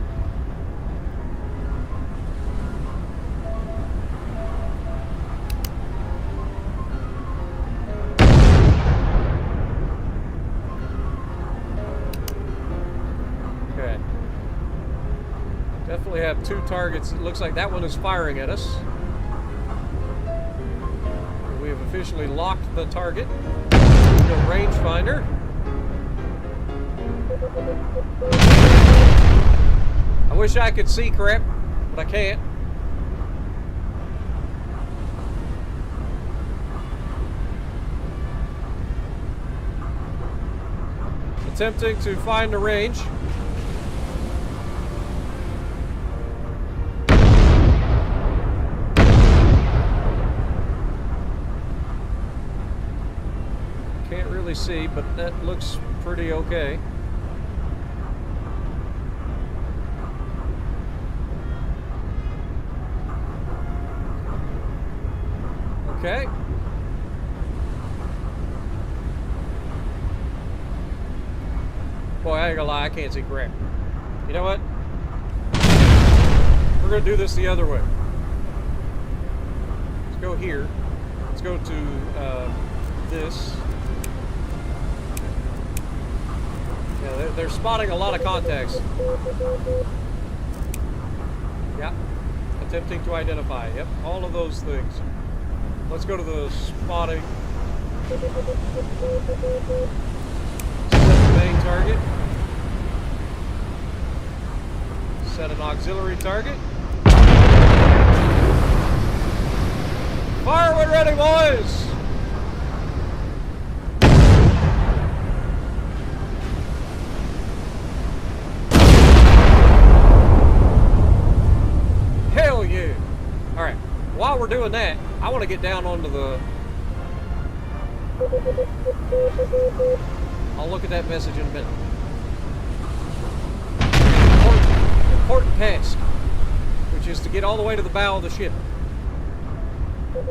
have 2 targets. It looks like that one is firing at us. We have officially locked the target. The rangefinder. I wish I could see crap, but I can't. Attempting to find the range. Can't really see, but that looks pretty okay. Okay. Boy, I ain't gonna lie, I can't see crap. You know what? We're gonna do this the other way. Let's go here. Let's go to this. Yeah, they're spotting a lot of contacts. Yeah. Attempting to identify. Yep, all of those things. Let's go to the spotting. Set the main target. Set an auxiliary target. Fire when ready, boys! Hell yeah! Alright, while we're doing that, I want to get down onto the... I'll look at that message in a minute. Important task, which is to get all the way to the bow of the ship. Can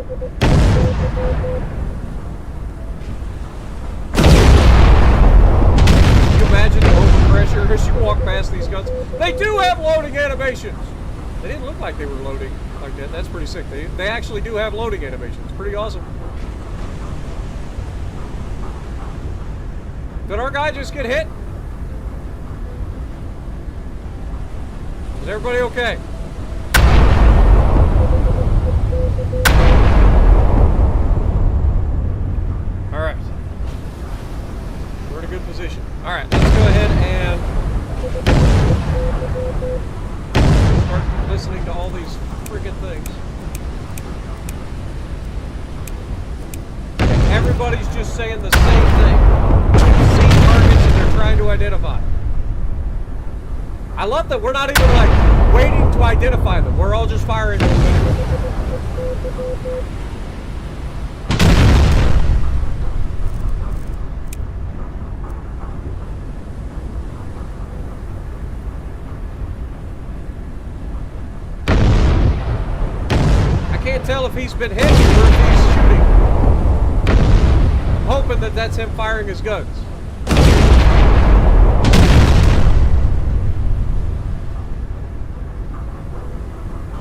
you imagine the overpressure as you walk past these guns? They do have loading animations! They didn't look like they were loading like that. That's pretty sick. They actually do have loading animations. Pretty awesome. Did our guy just get hit? Is everybody okay? Alright. We're in a good position. Alright, let's go ahead and start listening to all these friggin' things. Everybody's just saying the same thing. See targets that they're trying to identify. I love that we're not even like waiting to identify them. We're all just firing them. I can't tell if he's been hit or if he's shooting. I'm hoping that that's him firing his guns.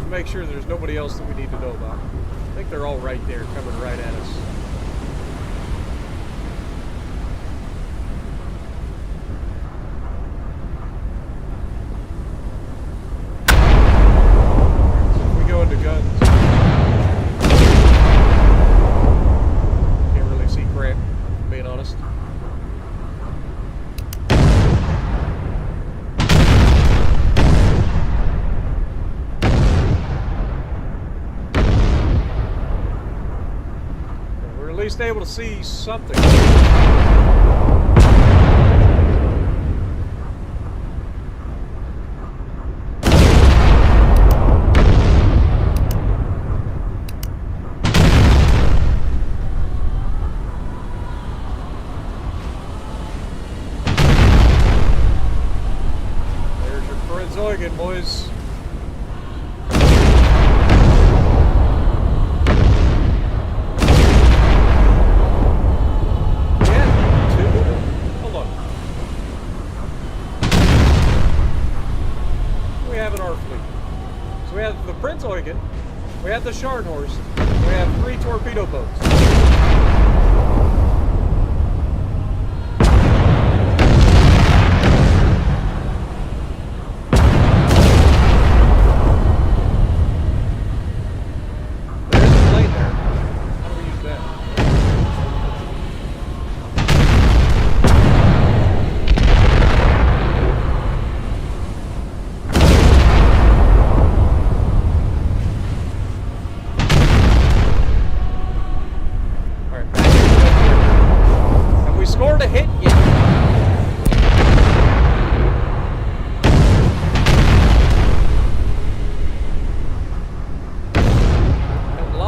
Make sure there's nobody else that we need to know about. I think they're all right there, coming right at us. So if we go into guns, can't really see crap, if I'm being honest. At least able to see something. There's your Frenzoigen, boys. Frenzoigen, we have the Scharnhorst, we have 3 torpedo boats.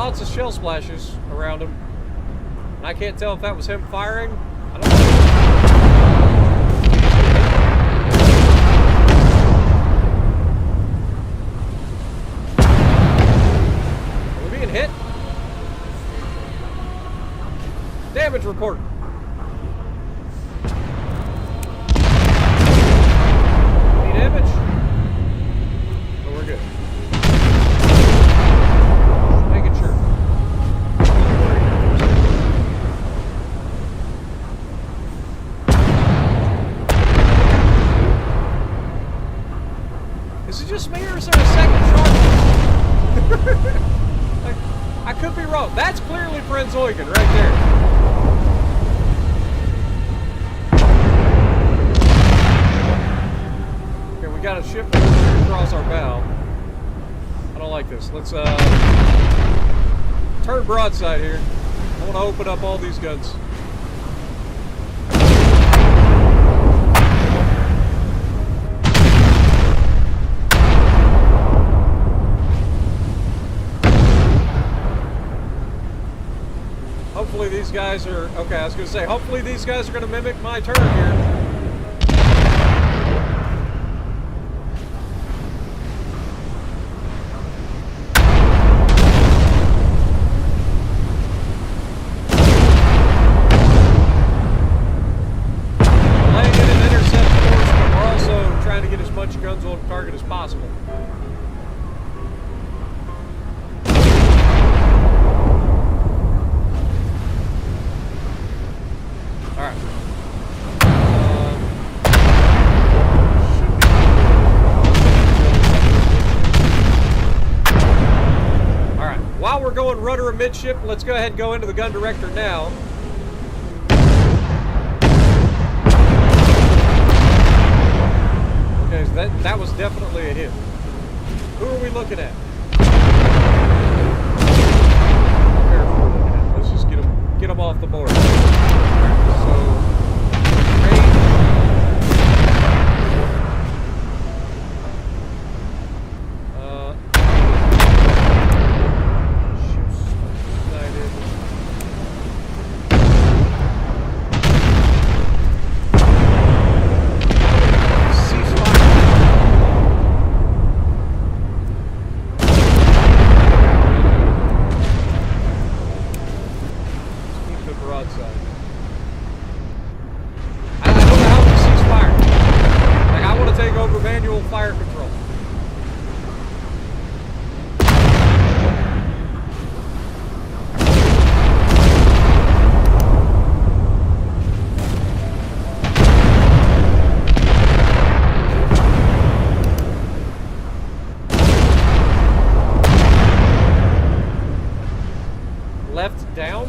lots of shell splashes around him. And I can't tell if that was him firing. I don't know. Are we being hit? Damage report. Any damage? Oh, we're good. Making sure. Is it just me or is there a second Scharnhorst? I could be wrong. That's clearly Prinz Eugen right there. We got a ship across our bow. I don't like this. Let's turn broadside here. I want to open up all these guns. Hopefully these guys are okay. I was going to say, hopefully these guys are going to mimic my turn here. Guns on target as possible. All right. All right. While we're going rudder amidship, let's go ahead and go into the gun director now. That was definitely a hit. Who are we looking at? Let's just get them off the board. All right, so fire control. Left down.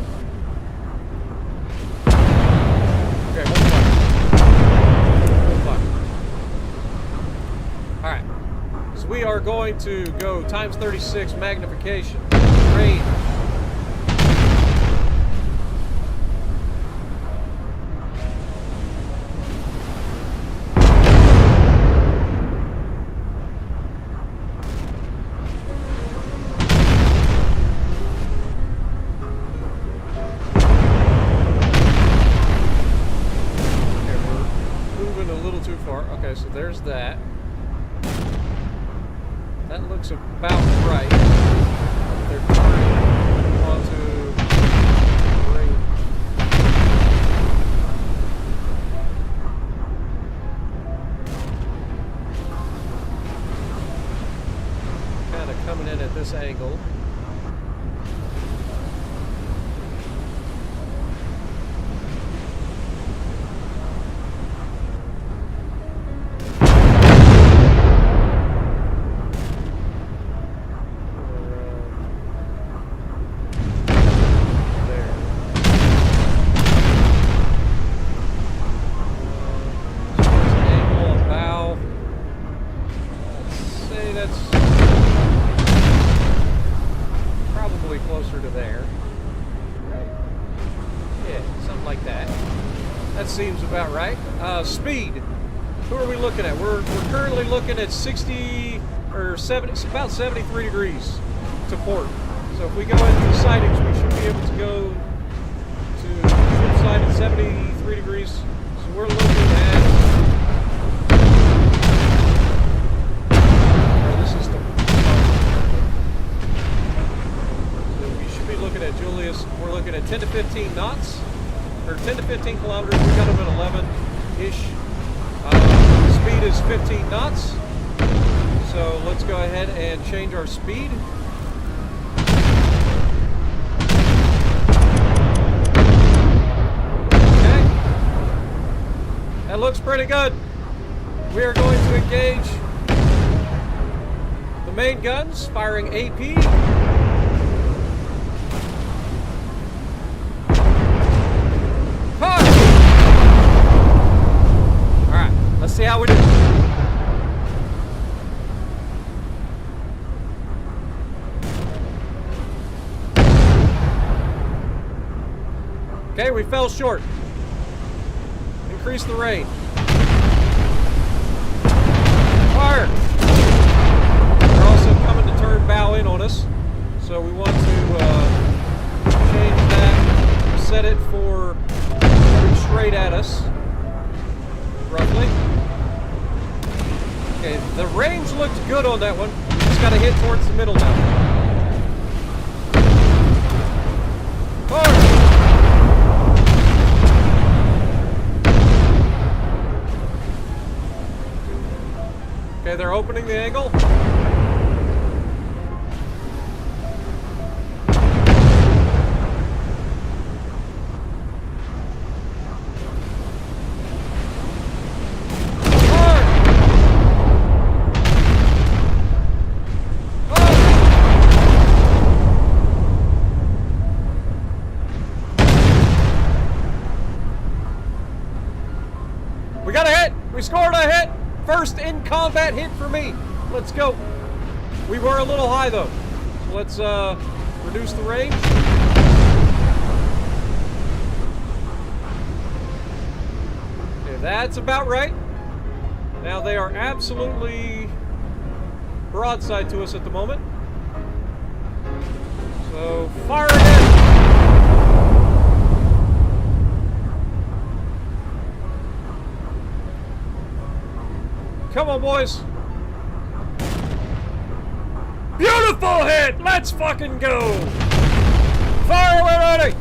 Okay, one fire. Alright, so we are going to go times 36 magnification. Range. Okay, we're moving a little too far. Okay, so there's that. That looks about right. They're turning onto range. Kind of coming in at this angle. Closer to there. Right. Yeah, something like that. That seems about right. Speed. Who are we looking at? We're currently looking at 60 or 70, about 73 degrees to port. So if we go into the sightings, we should be able to go to ship side at 73 degrees. So we're looking at... this is the... So we should be looking at Julius. We're looking at 10 to 15 knots. Or 10 to 15 kilometers. We got them at 11-ish. Speed is 15 knots. So let's go ahead and change our speed. Okay. That looks pretty good. We are going to engage the main guns, firing AP. Fire! Alright, let's see how we do. Okay, we fell short. Increase the range. Fire! They're also coming to turn bow in on us. So we want to change that, set it for coming straight at us, roughly. Okay, the range looked good on that one. We just got to hit towards the middle now. Fire! Okay, they're opening the angle. We got a hit! We scored a hit! First in combat hit for me. Let's go. We were a little high though. So let's reduce the range. Okay, that's about right. Now they are absolutely broadside to us at the moment. So fire again. Come on, boys. Beautiful hit! Let's fucking go! Fire away, ready!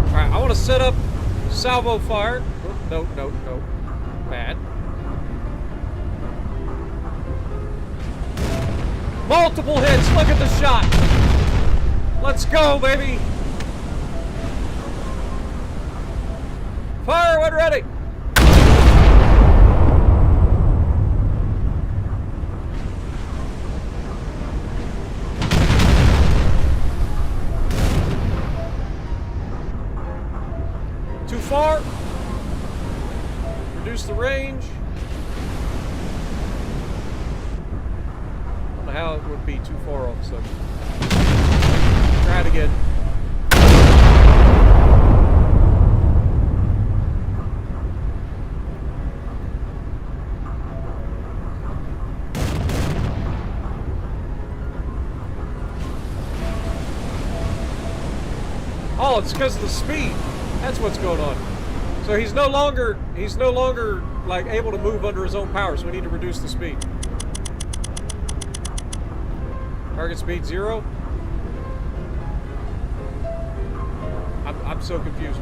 Alright, I want to set up salvo fire. Oh, no. Bad. Multiple hits. Look at the shot. Let's go, baby. Fire when ready. Too far. Reduce the range. How it would be too far off, so try it again. Oh, it's because of the speed. That's what's going on. So he's no longer like able to move under his own power, so we need to reduce the speed. Target speed 0. I'm so confused.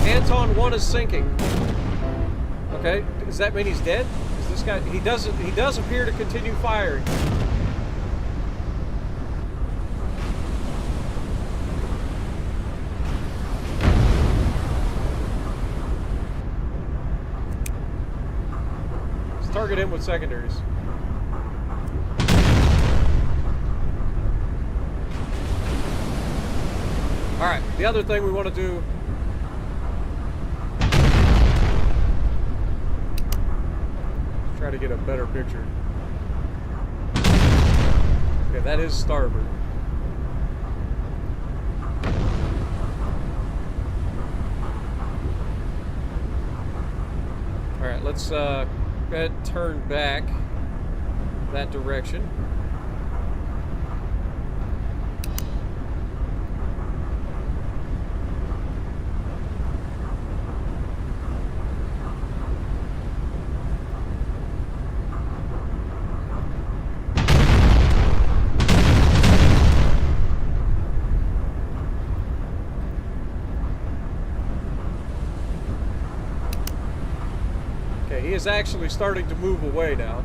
Anton 1 is sinking. Okay, does that mean he's dead? Is this guy? He does appear to continue firing. Let's target him with secondaries. Alright, the other thing we want to do... Try to get a better picture. Okay, that is starboard. let's go ahead and turn back that direction. He is actually starting to move away now.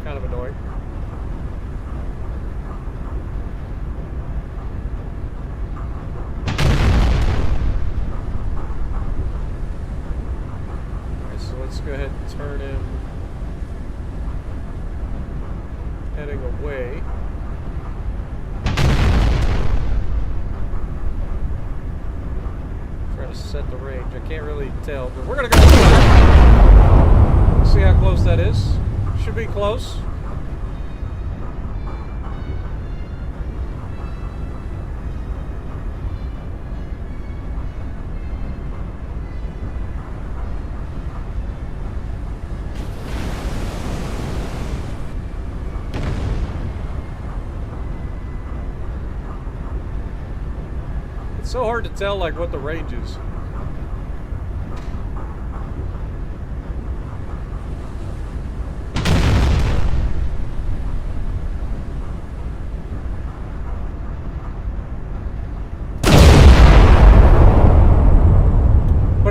Kind of annoying. Alright, so let's go ahead and turn him heading away. Set the range. I can't really tell, but we're gonna go see how close that is. Should be close. It's so hard to tell like what the range is.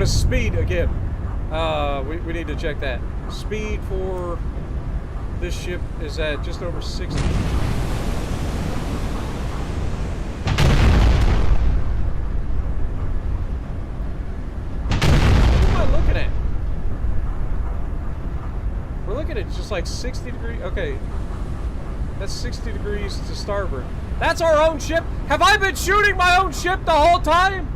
Speed again. We need to check that. Speed for this ship is at just over 60. What am I looking at? We're looking at just like 60 degrees. Okay. That's 60 degrees to starboard. That's our own ship? Have I been shooting my own ship the whole time?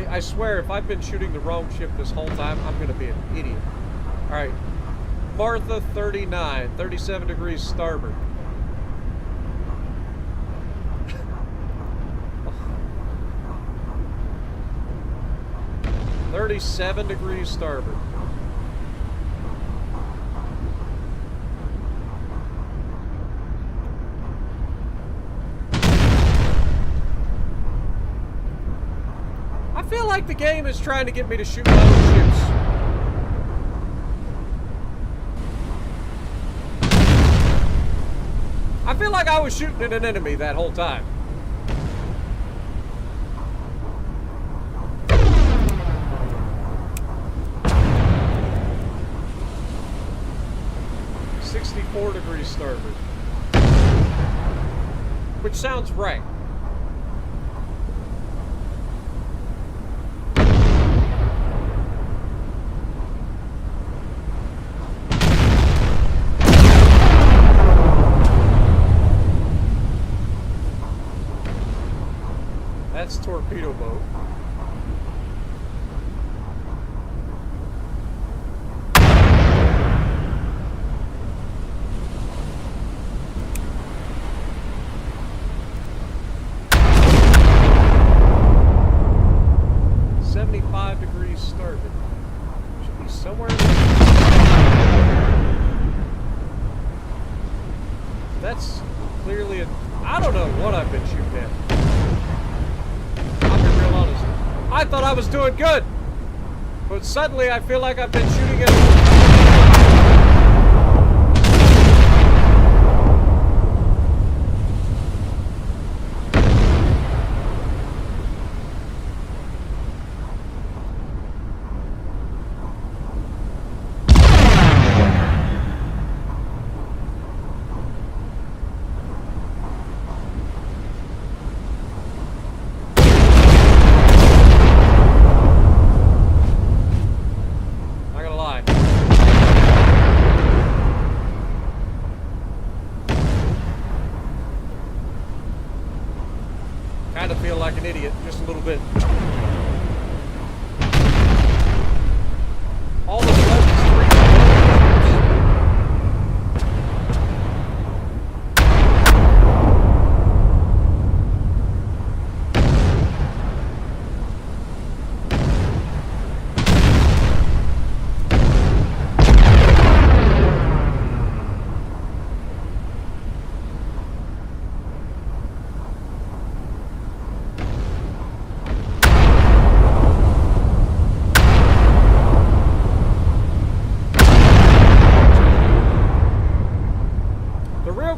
I swear, if I've been shooting the wrong ship this whole time, I'm going to be an idiot. Alright. Martha 39, 37 degrees starboard. 37 degrees starboard. I feel like the game is trying to get me to shoot my own ships. I feel like I was shooting at an enemy that whole time. .4 degrees starboard. Which sounds right. That's torpedo boat. That's clearly a... I don't know what I've been shooting at. I'll be real honest. I thought I was doing good, but suddenly I feel like I've been shooting at...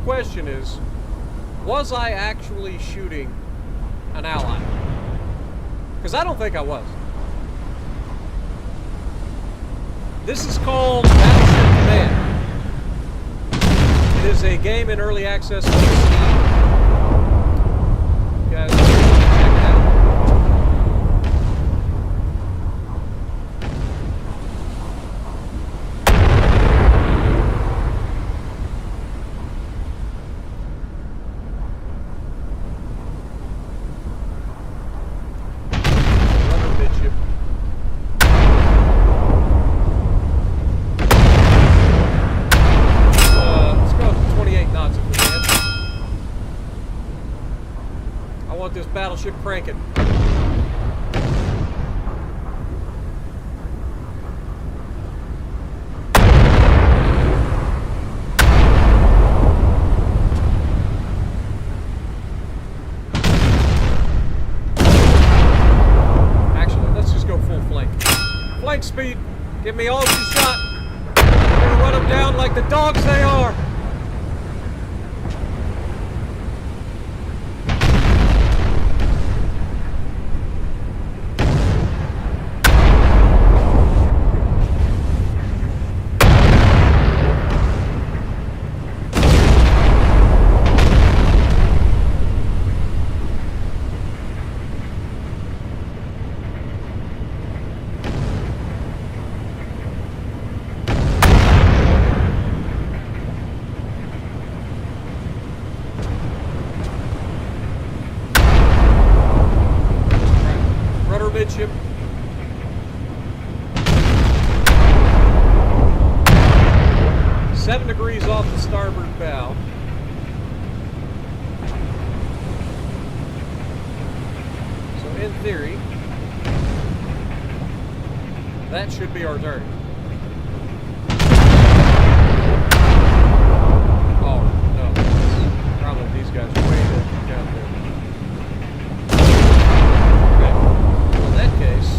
question is, was I actually shooting an ally? Because I don't think I was. This is called Battleship Command. It is a game in early access on Steam. You guys check it out. This battleship cranking. Actually, let's just go full flank. Flank speed. Give me all you shot. I'm gonna run them down like the dogs they are. Midship. Seven degrees off the starboard bow. So in theory, that should be our target. Oh no, probably these guys are way down there. Case.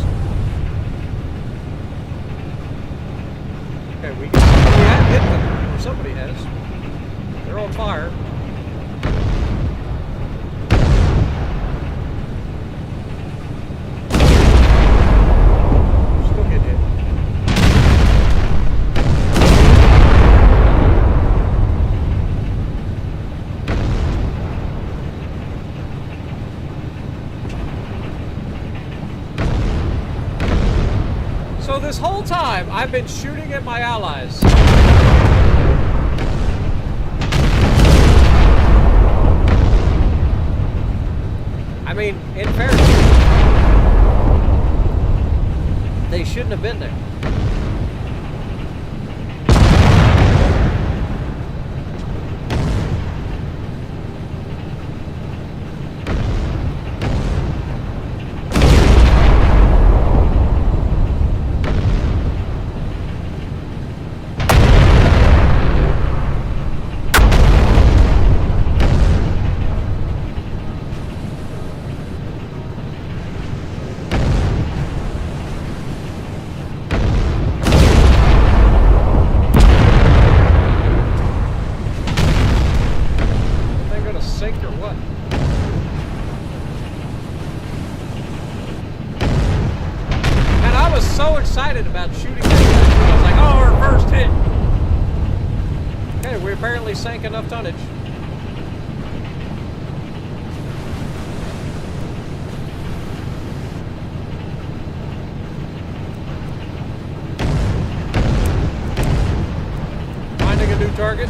Okay, we have hit them, or somebody has. They're on fire. Still getting hit. So this whole time, I've been shooting at my allies. I mean, in fairness, they shouldn't have been there. So excited about shooting that guy. I was like, oh, our first hit. Okay, we apparently sank enough tonnage. Finding a new target.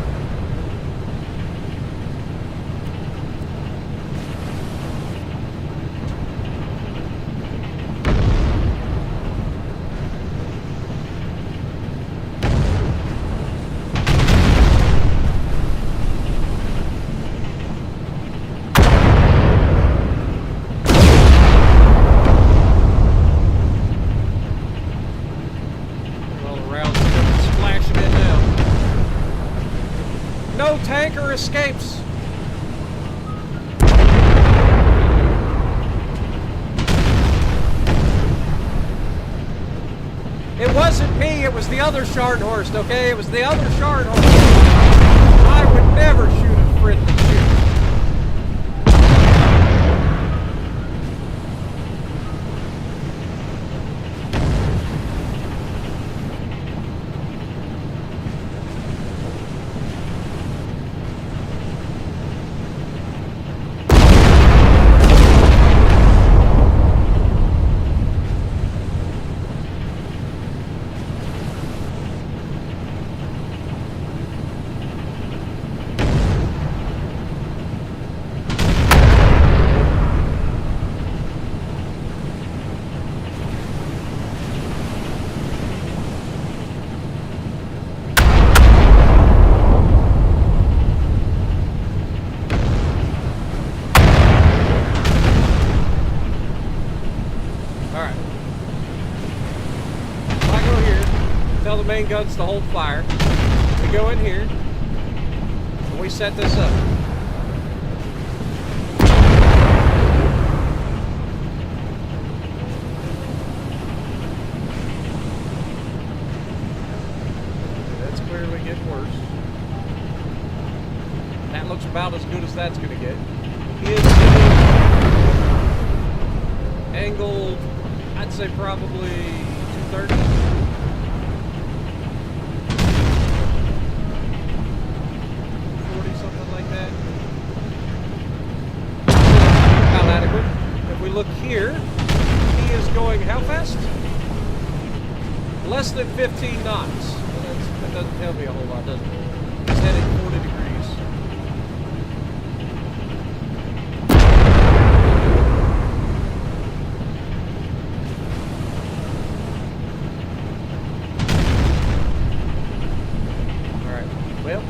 No tanker escapes. It wasn't me, it was the other Scharnhorst, okay? It was the other Scharnhorst. I would never shoot him. sprint than shoot. Main guns to hold fire. We go in here and we set this up. That's clearly getting worse. That looks about as good as that's going to get. He is angled, I'd say probably 230. Look here, he is going how fast? Less than 15 knots. Well, that doesn't tell me a whole lot, does it? He's heading 40 degrees. Alright, well,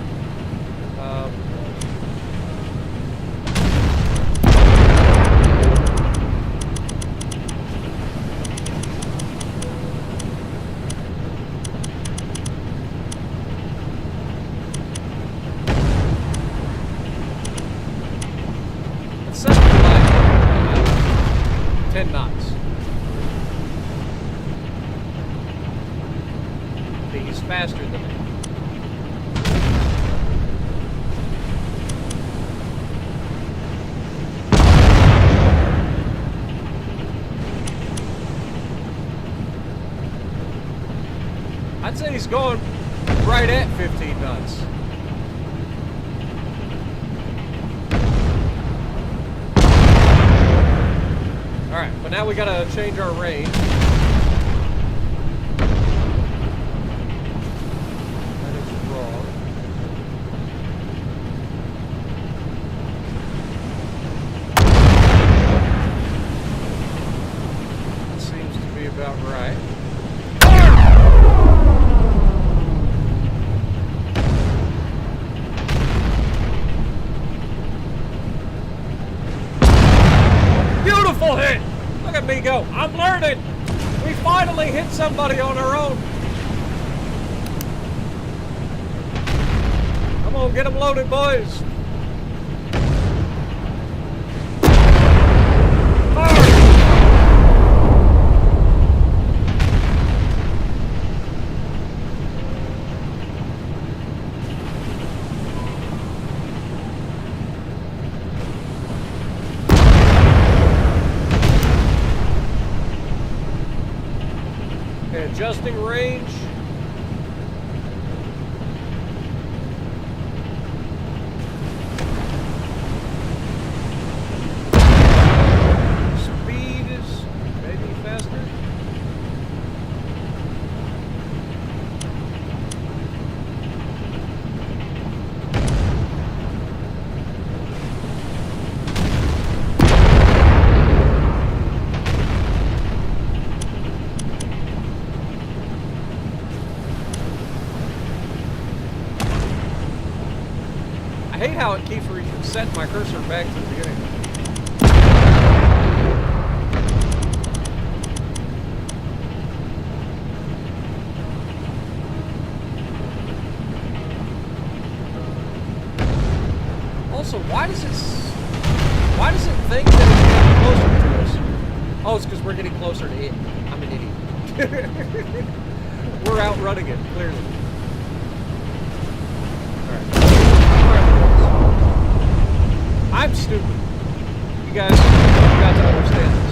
faster than me. I'd say he's going right at 15 knots. Alright, but now we gotta change our range. About right. Beautiful hit! Look at me go. I'm learning. We finally hit somebody on our own. Come on, get them loaded, boys. Adjusting range. Speed is maybe faster. I hate how it keeps resetting my cursor back to the beginning. Also, why does it think that it's getting closer to us? Oh, it's because we're getting closer to it. I'm an idiot. We're outrunning it, clearly. Alright. I'm stupid. You guys have got to understand this.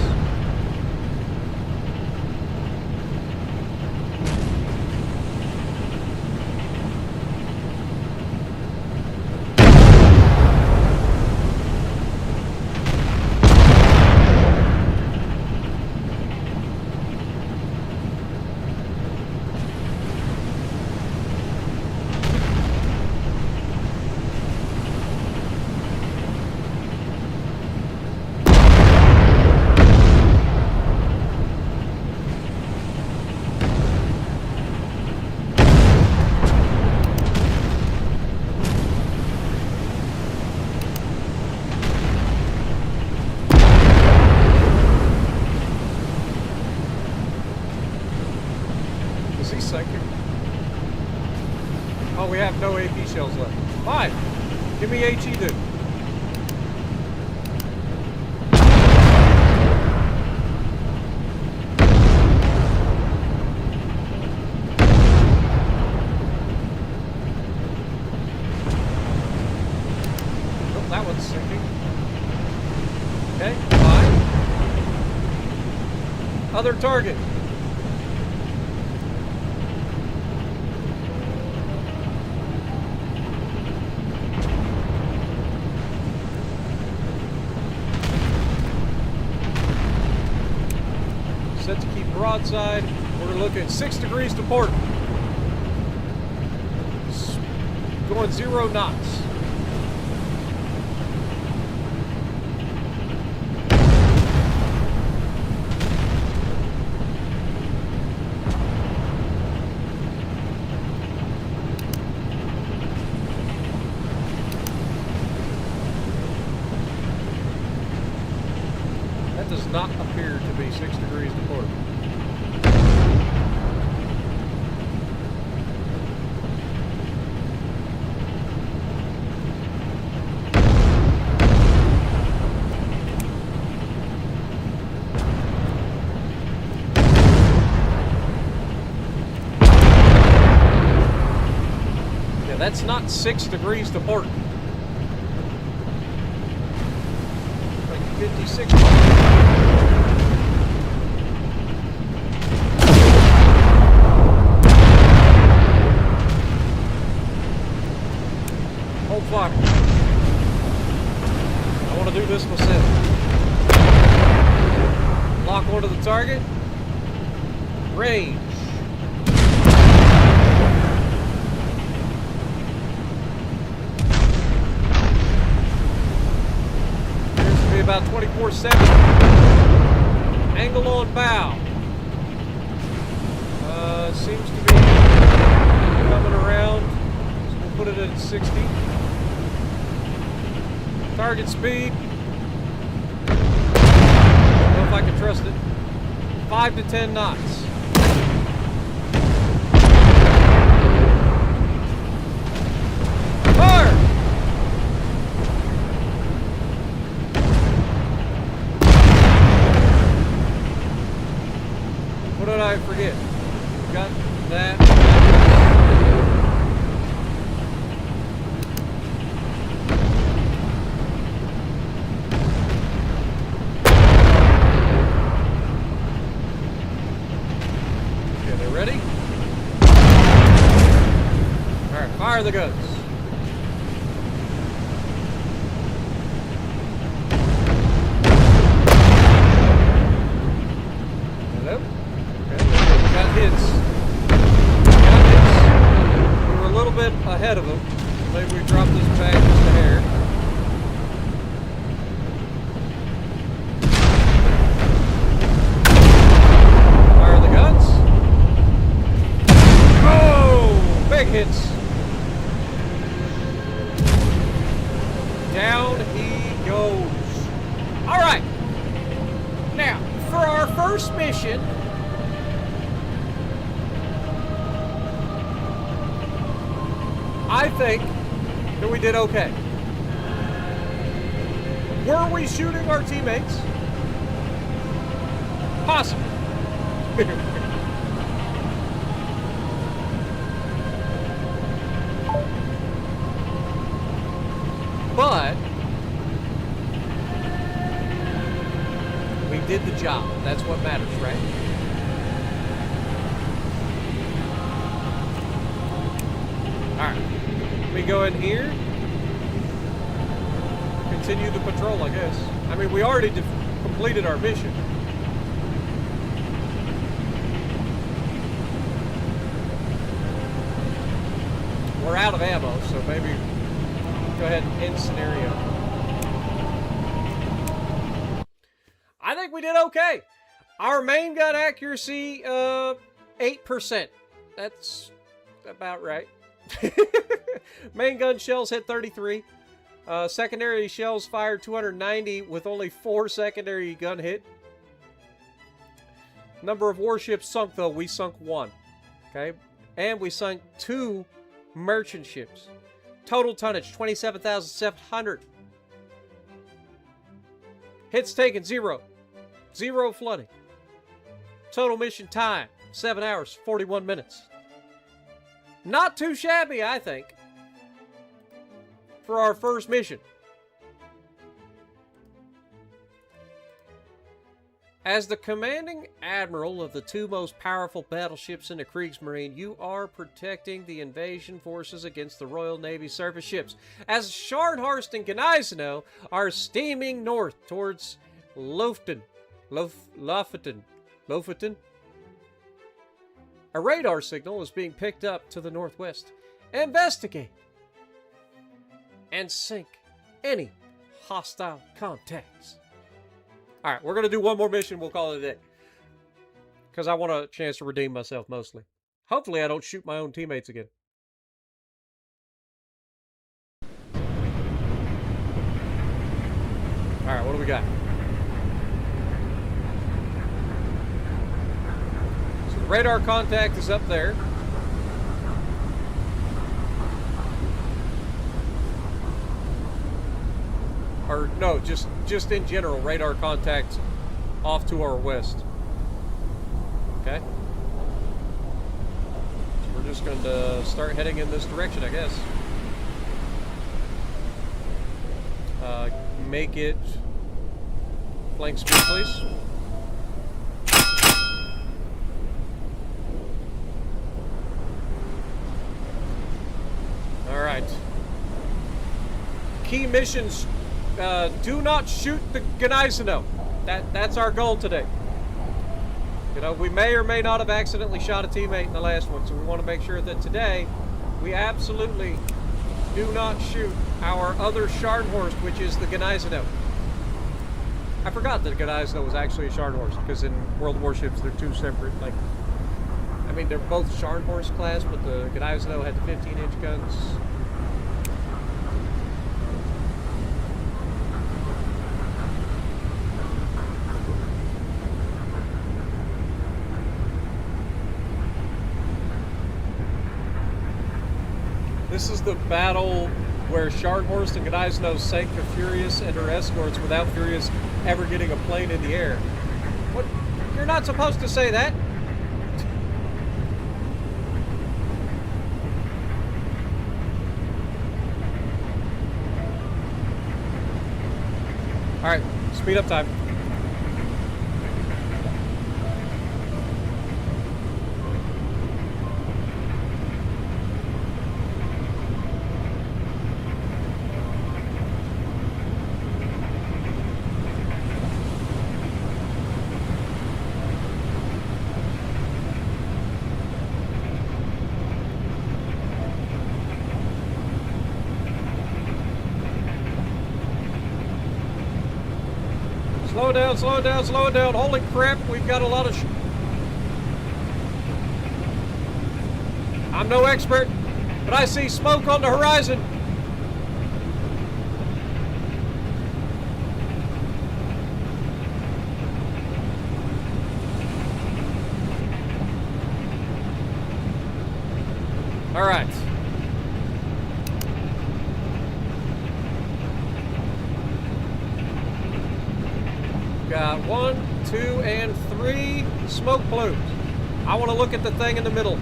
Oh, we have no AP shells left. Fine. Give me HE, dude. Oh, that one's sinking. Okay, fine. Other target. Set to keep broadside. We're looking at 6 degrees to port. Going 0 knots. That does not appear to be 6 degrees to port. Yeah, that's not 6 degrees to port. Like 56. Hold fire. I want to do this myself. Lock onto the target. Range. Appears to be about 24/7. Angle on bow. Seems to be coming around. So we'll put it at 60. Target speed. I don't know if I can trust it. 5 to 10 knots. Fire! What did I forget? Got that. Ready? All right, fire the guns. Hello? Okay, got hits. Got hits. We were a little bit ahead of them. Maybe we dropped this back just a hair. Fire the guns. Big hits. Down he goes. All right. Now, for our first mission, I think that we did okay. Were we shooting our teammates? Possibly. But the job. That's what matters, right? Alright. We go in here. Continue the patrol, I guess. I mean, we already completed our mission. We're out of ammo, so maybe go ahead and end scenario. I think we did okay. Our main gun accuracy, 8%. That's about right. Main gun shells hit 33. Secondary shells fired 290 with only 4 secondary gun hit. Number of warships sunk, though, we sunk 1. Okay? And we sunk 2 merchant ships. Total tonnage, 27,700. Hits taken, 0. 0 flooding. Total mission time, 7 hours, 41 minutes. Not too shabby, I think, for our first mission. As the commanding admiral of the 2 most powerful battleships in the Kriegsmarine, you are protecting the invasion forces against the Royal Navy surface ships. As Scharnhorst and Gunnery are steaming north towards Lofoten. A radar signal is being picked up to the northwest. Investigate and sink any hostile contacts. Alright, we're going to do one more mission. We'll call it a day. Because I want a chance to redeem myself, mostly. Hopefully I don't shoot my own teammates again. Alright, what do we got? So the radar contact is up there. Or, no, just in general, radar contact off to our west. Okay. So we're just going to start heading in this direction, I guess. Make it flank speed, please. Alright. Key missions. Do not shoot the Gunnery. That's our goal today. You know, we may or may not have accidentally shot a teammate in the last one, so we want to make sure that today we absolutely do not shoot our other Scharnhorst, which is the Gunnery. I forgot that the Gunnery was actually a Scharnhorst, because in World Warships they're 2 separate, like, I mean, they're both Scharnhorst class, but the Gunnery had the 15-inch guns. This is the battle where Scharnhorst and Gunnery sank the Furious and her escorts without Furious ever getting a plane in the air. What? You're not supposed to say that. Alright, speed up time. Slow it down, slow it down, slow it down. Holy crap, we've got a lot of... I'm no expert, but I see smoke on the horizon. All right. Got 1, 2, and 3 smoke plumes. I want to look at the thing in the middle.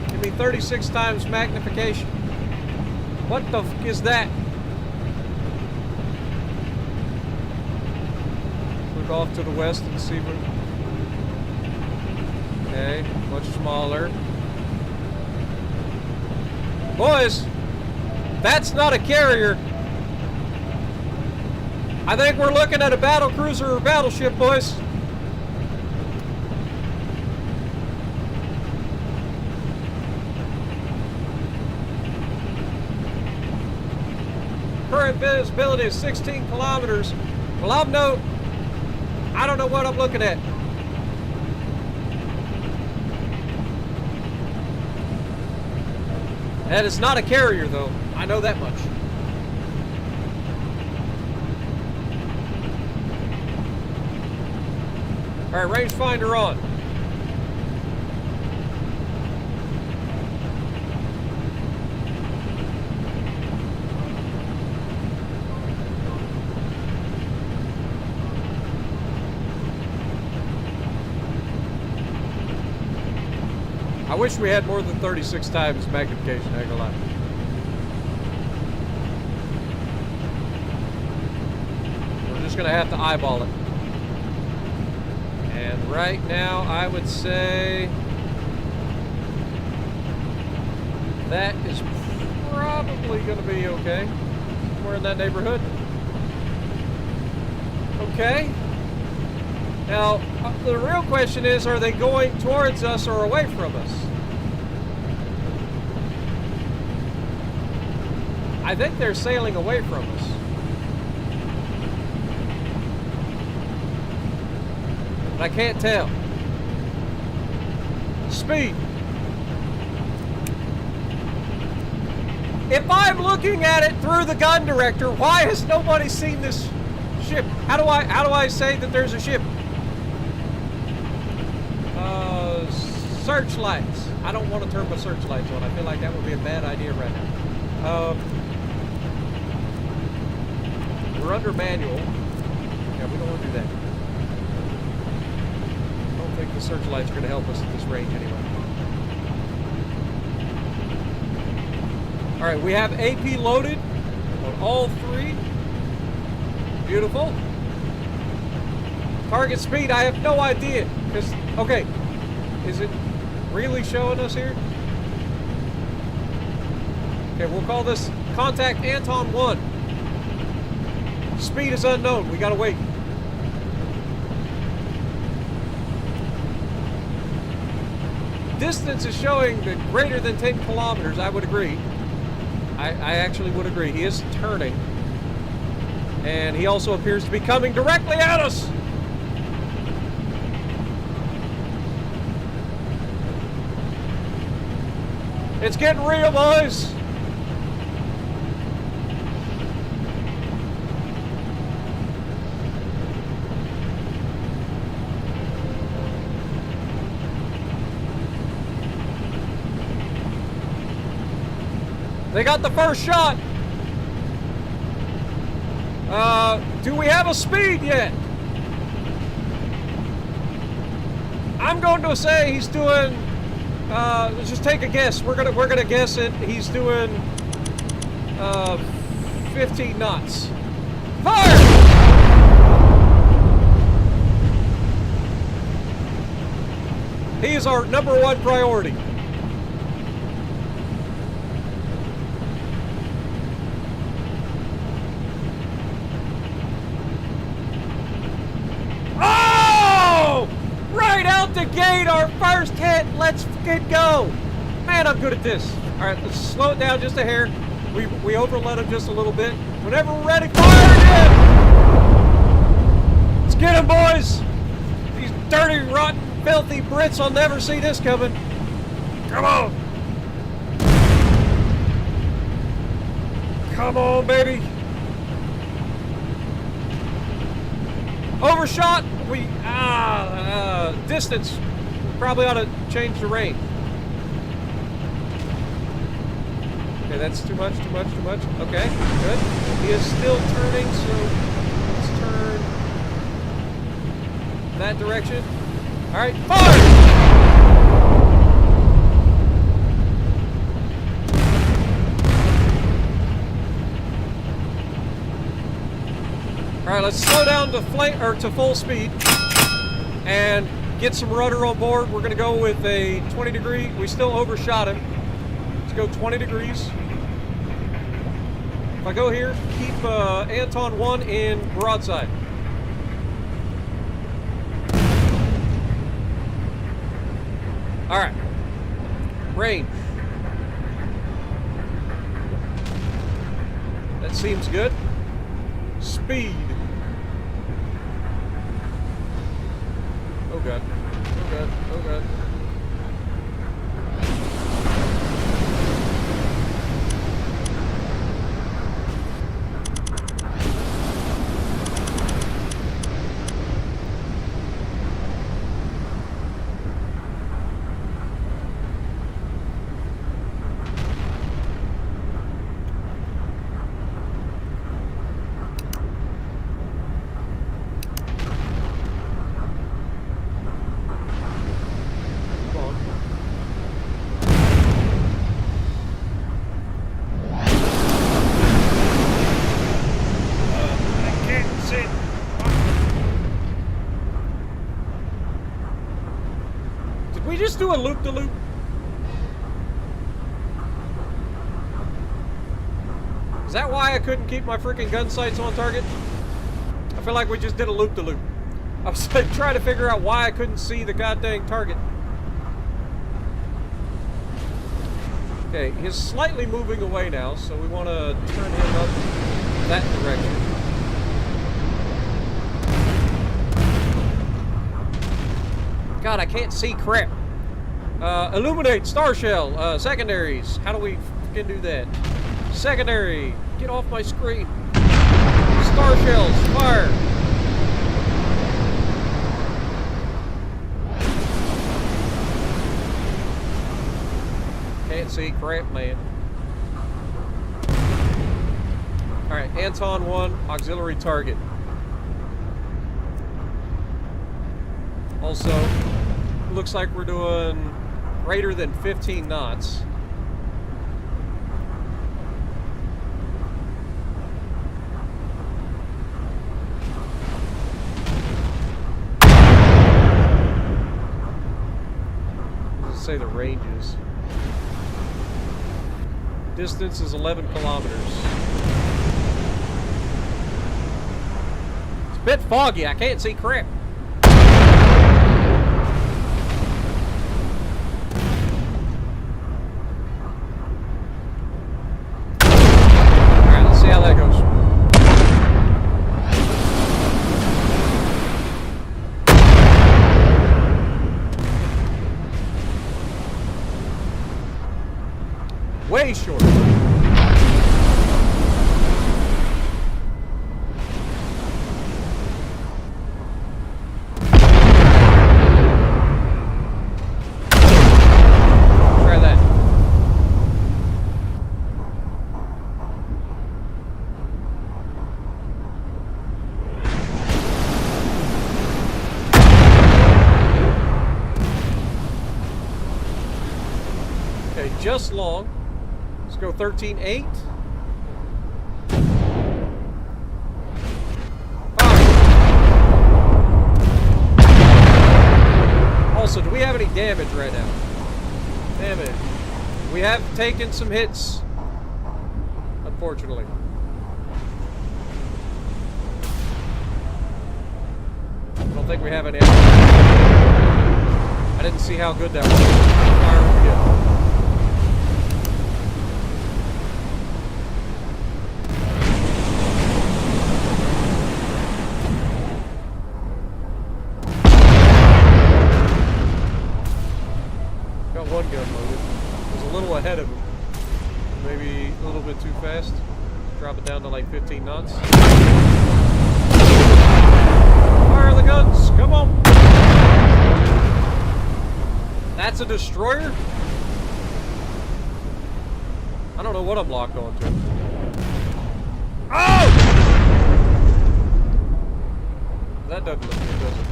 Give me 36 times magnification. What the f is that? Look off to the west and see what... Okay, much smaller. Boys, that's not a carrier. I think we're looking at a battle cruiser or battleship, boys. Current visibility is 16 kilometers. Well, I don't know what I'm looking at. That is not a carrier, though. I know that much. All right, rangefinder on. I wish we had more than 36 times magnification, I ain't gonna lie. We're just gonna have to eyeball it. And right now, I would say that is probably gonna be okay. Somewhere in that neighborhood. Okay. Now, the real question is, are they going towards us or away from us? I think they're sailing away from us. But I can't tell. Speed. If I'm looking at it through the gun director, why has nobody seen this ship? How do I say that there's a ship? Searchlights. I don't want to turn my searchlights on. I feel like that would be a bad idea right now. We're under manual. Yeah, we don't want to do that. I don't think the searchlights are going to help us at this range anyway. All right, we have AP loaded on all three. Beautiful. Target speed, I have no idea. Because, okay, is it really showing us here? Okay, we'll call this contact Anton 1. Speed is unknown. We gotta wait. Distance is showing that greater than 10 kilometers. I would agree. I actually would agree. He is turning. And he also appears to be coming directly at us. It's getting real, boys. They got the first shot. Do we have a speed yet? I'm going to say he's doing, let's just take a guess. We're gonna guess it. He's doing 15 knots. Fire! He is our #1 priority. The gate, our first hit. Let's get go. Man, I'm good at this. All right, let's slow it down just a hair. We overlet him just a little bit. Whenever we're ready, fire again. Let's get him, boys. These dirty, rotten, filthy Brits will never see this coming. Come on. Come on, baby. Overshot. Distance. We probably ought to change the range. Okay, that's too much. Okay, good. He is still turning, so let's turn that direction. All right, fire! All Alright, let's slow down to to full speed and get some rudder on board. We're gonna go with a 20 degree. We still overshot him. Let's go 20 degrees. If I go here, keep Anton 1 in broadside. Alright. Range. That seems good. Speed. Oh god. Oh god. Oh god. Just do a loop-de-loop. Is that why I couldn't keep my freaking gun sights on target? I feel like we just did a loop-de-loop. I was like trying to figure out why I couldn't see the goddamn target. Okay, he's slightly moving away now, so we want to turn him up that direction. God, I can't see crap. Illuminate star shell, secondaries. How do we fucking do that? Secondary, get off my screen. Star shells, fire. Can't see crap, man. Alright, Anton 1, auxiliary target. Also, looks like we're doing greater than 15 knots. Let's say the range is. Distance is 11 kilometers. It's a bit foggy, I can't see crap. Way short. Try that. Okay, just long. Let's go 13.8. Also, do we have any damage right now? Damage. We have taken some hits, unfortunately. I don't think we have any. I didn't see how good that was. Fire we get. One gun loaded. Was a little ahead of him. Maybe a little bit too fast. Drop it down to like 15 knots. Fire the guns! Come on! That's a destroyer? I don't know what I'm locked onto. Oh! That doesn't look good, does it?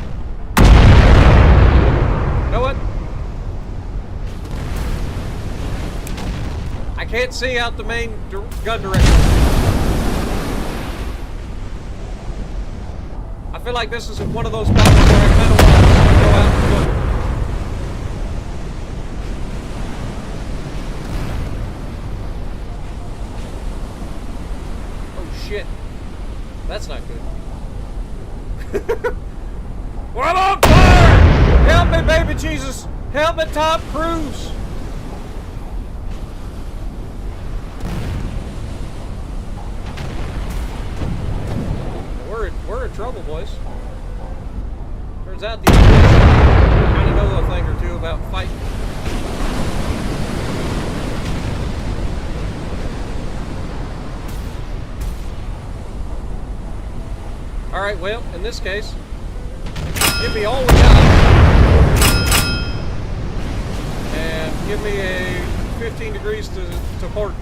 You know what? I can't see out the main gun direction. feel like this is one of those battles where I kind of want to go out and look. Oh shit. That's not good. Well, I'm on fire! Help me, baby Jesus! Help me, Tom Cruise! We're in trouble, boys. Turns out these guys kind of know a thing or two about fighting. Alright, well, in this case, give me all we got. And give me a 15 degrees to port.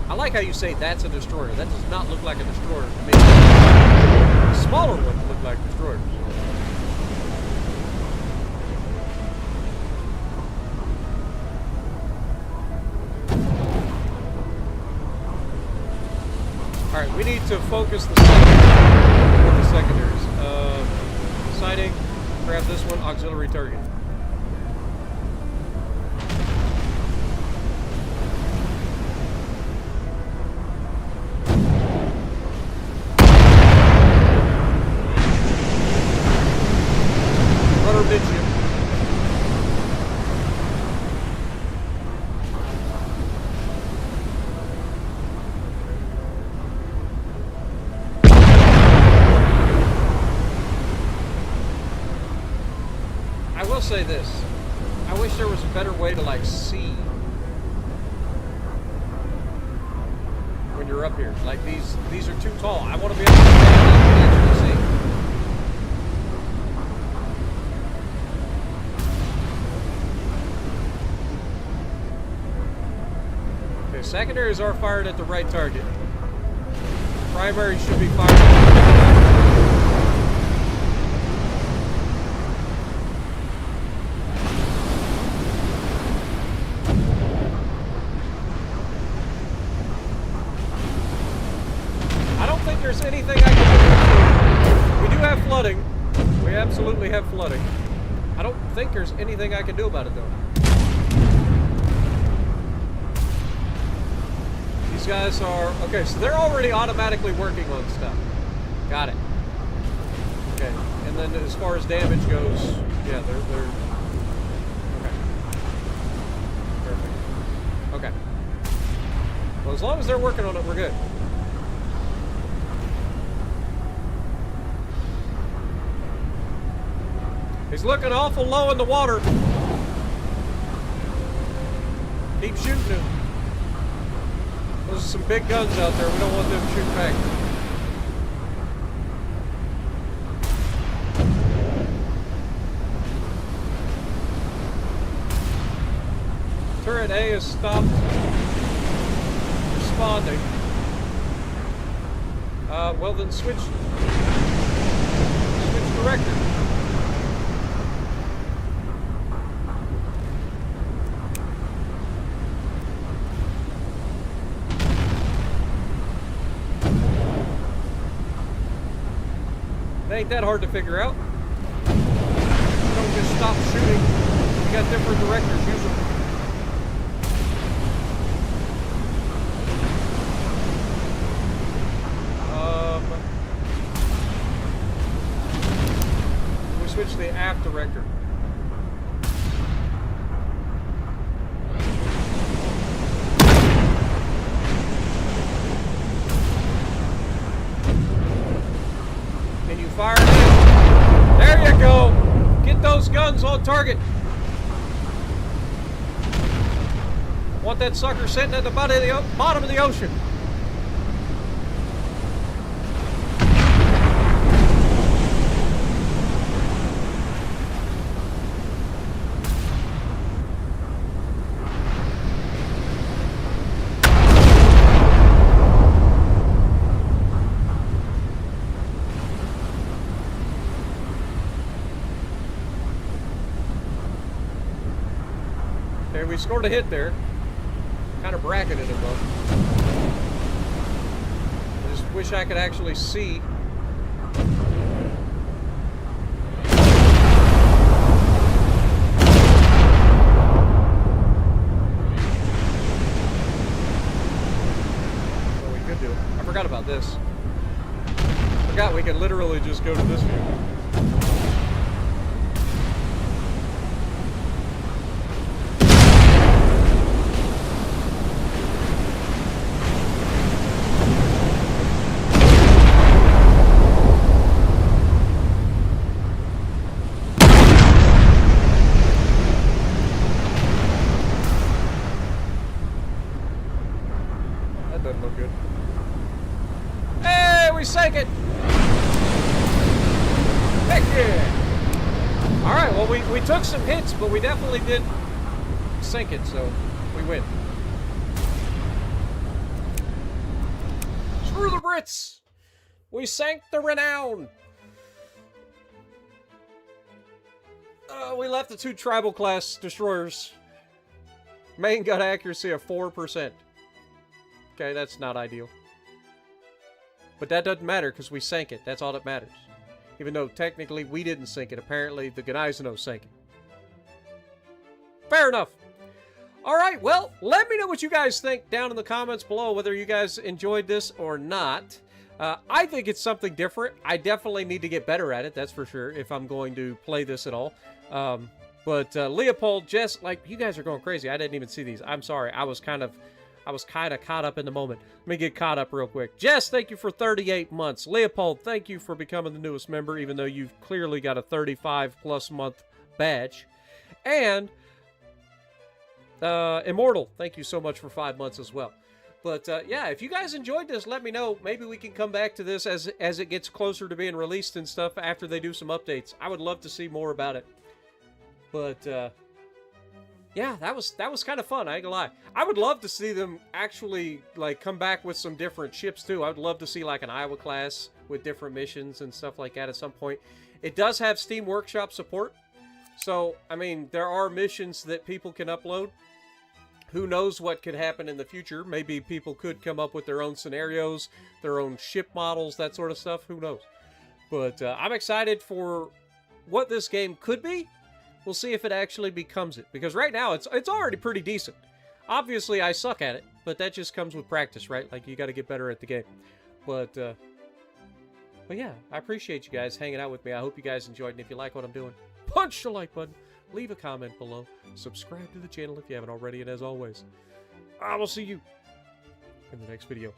I like how you say that's a destroyer. That does not look like a destroyer to me. The smaller ones look like destroyers. Alright, we need to focus the secondaries. Sighting, grab this one, auxiliary target. Say this. I wish there was a better way to like see when you're up here. Like these are too tall. I want to be able to actually see. Okay, secondaries are fired at the right target. Primary should be fired at the there's anything I can do. We do have flooding. We absolutely have flooding. I don't think there's anything I can do about it though. These guys are okay, so they're already automatically working on stuff. Got it. Okay, and then as far as damage goes, yeah, they're okay. Perfect. Okay. Well, as long as they're working on it, we're good. He's looking awful low in the water. Keep shooting him. Those are some big guns out there. We don't want them shooting back. Turret A has stopped responding. Well then switch director. Ain't that hard to figure out. Don't just stop shooting. We got different directors usually. We switch to the aft director. Fire it in. There you go. Get those guns on target. Want that sucker sitting at the bottom of the ocean. Okay, we scored a hit there. Kind of bracketed him, though. I just wish I could actually see. What we could do. I forgot about this. Forgot we could literally just go to this view. That doesn't look good. Hey, we sank it! Heck yeah! Alright, well, we took some hits, but we definitely did sink it, so we win. Screw the Brits! We sank the Renown! We left the 2 tribal class destroyers. Main gun accuracy of 4%. Okay, that's not ideal. But that doesn't matter because we sank it. That's all that matters. Even though technically we didn't sink it. Apparently the Gunnery sank it. Fair enough. Alright, well, let me know what you guys think down in the comments below, whether you guys enjoyed this or not. I think it's something different. I definitely need to get better at it, that's for sure, if I'm going to play this at all. But Leopold, Jess, like, you guys are going crazy. I didn't even see these. I'm sorry. I was kind of caught up in the moment. Let me get caught up real quick. Jess, thank you for 38 months. Leopold, thank you for becoming the newest member, even though you've clearly got a 35+ month badge. And Immortal, thank you so much for 5 months as well. But yeah, if you guys enjoyed this, let me know. Maybe we can come back to this as it gets closer to being released and stuff after they do some updates. I would love to see more about it. But yeah, that was kind of fun, I ain't gonna lie. I would love to see them actually like come back with some different ships too. I would love to see like an Iowa class with different missions and stuff like that at some point. It does have Steam Workshop support. So, I mean, there are missions that people can upload. Who knows what could happen in the future? Maybe people could come up with their own scenarios, their own ship models, that sort of stuff. Who knows? But I'm excited for what this game could be. We'll see if it actually becomes it. Because right now, it's already pretty decent. Obviously, I suck at it, but that just comes with practice, right? Like, you got to get better at the game. But yeah, I appreciate you guys hanging out with me. I hope you guys enjoyed, and if you like what I'm doing, punch the like button. Leave a comment below. Subscribe to the channel if you haven't already. And as always, I will see you in the next video.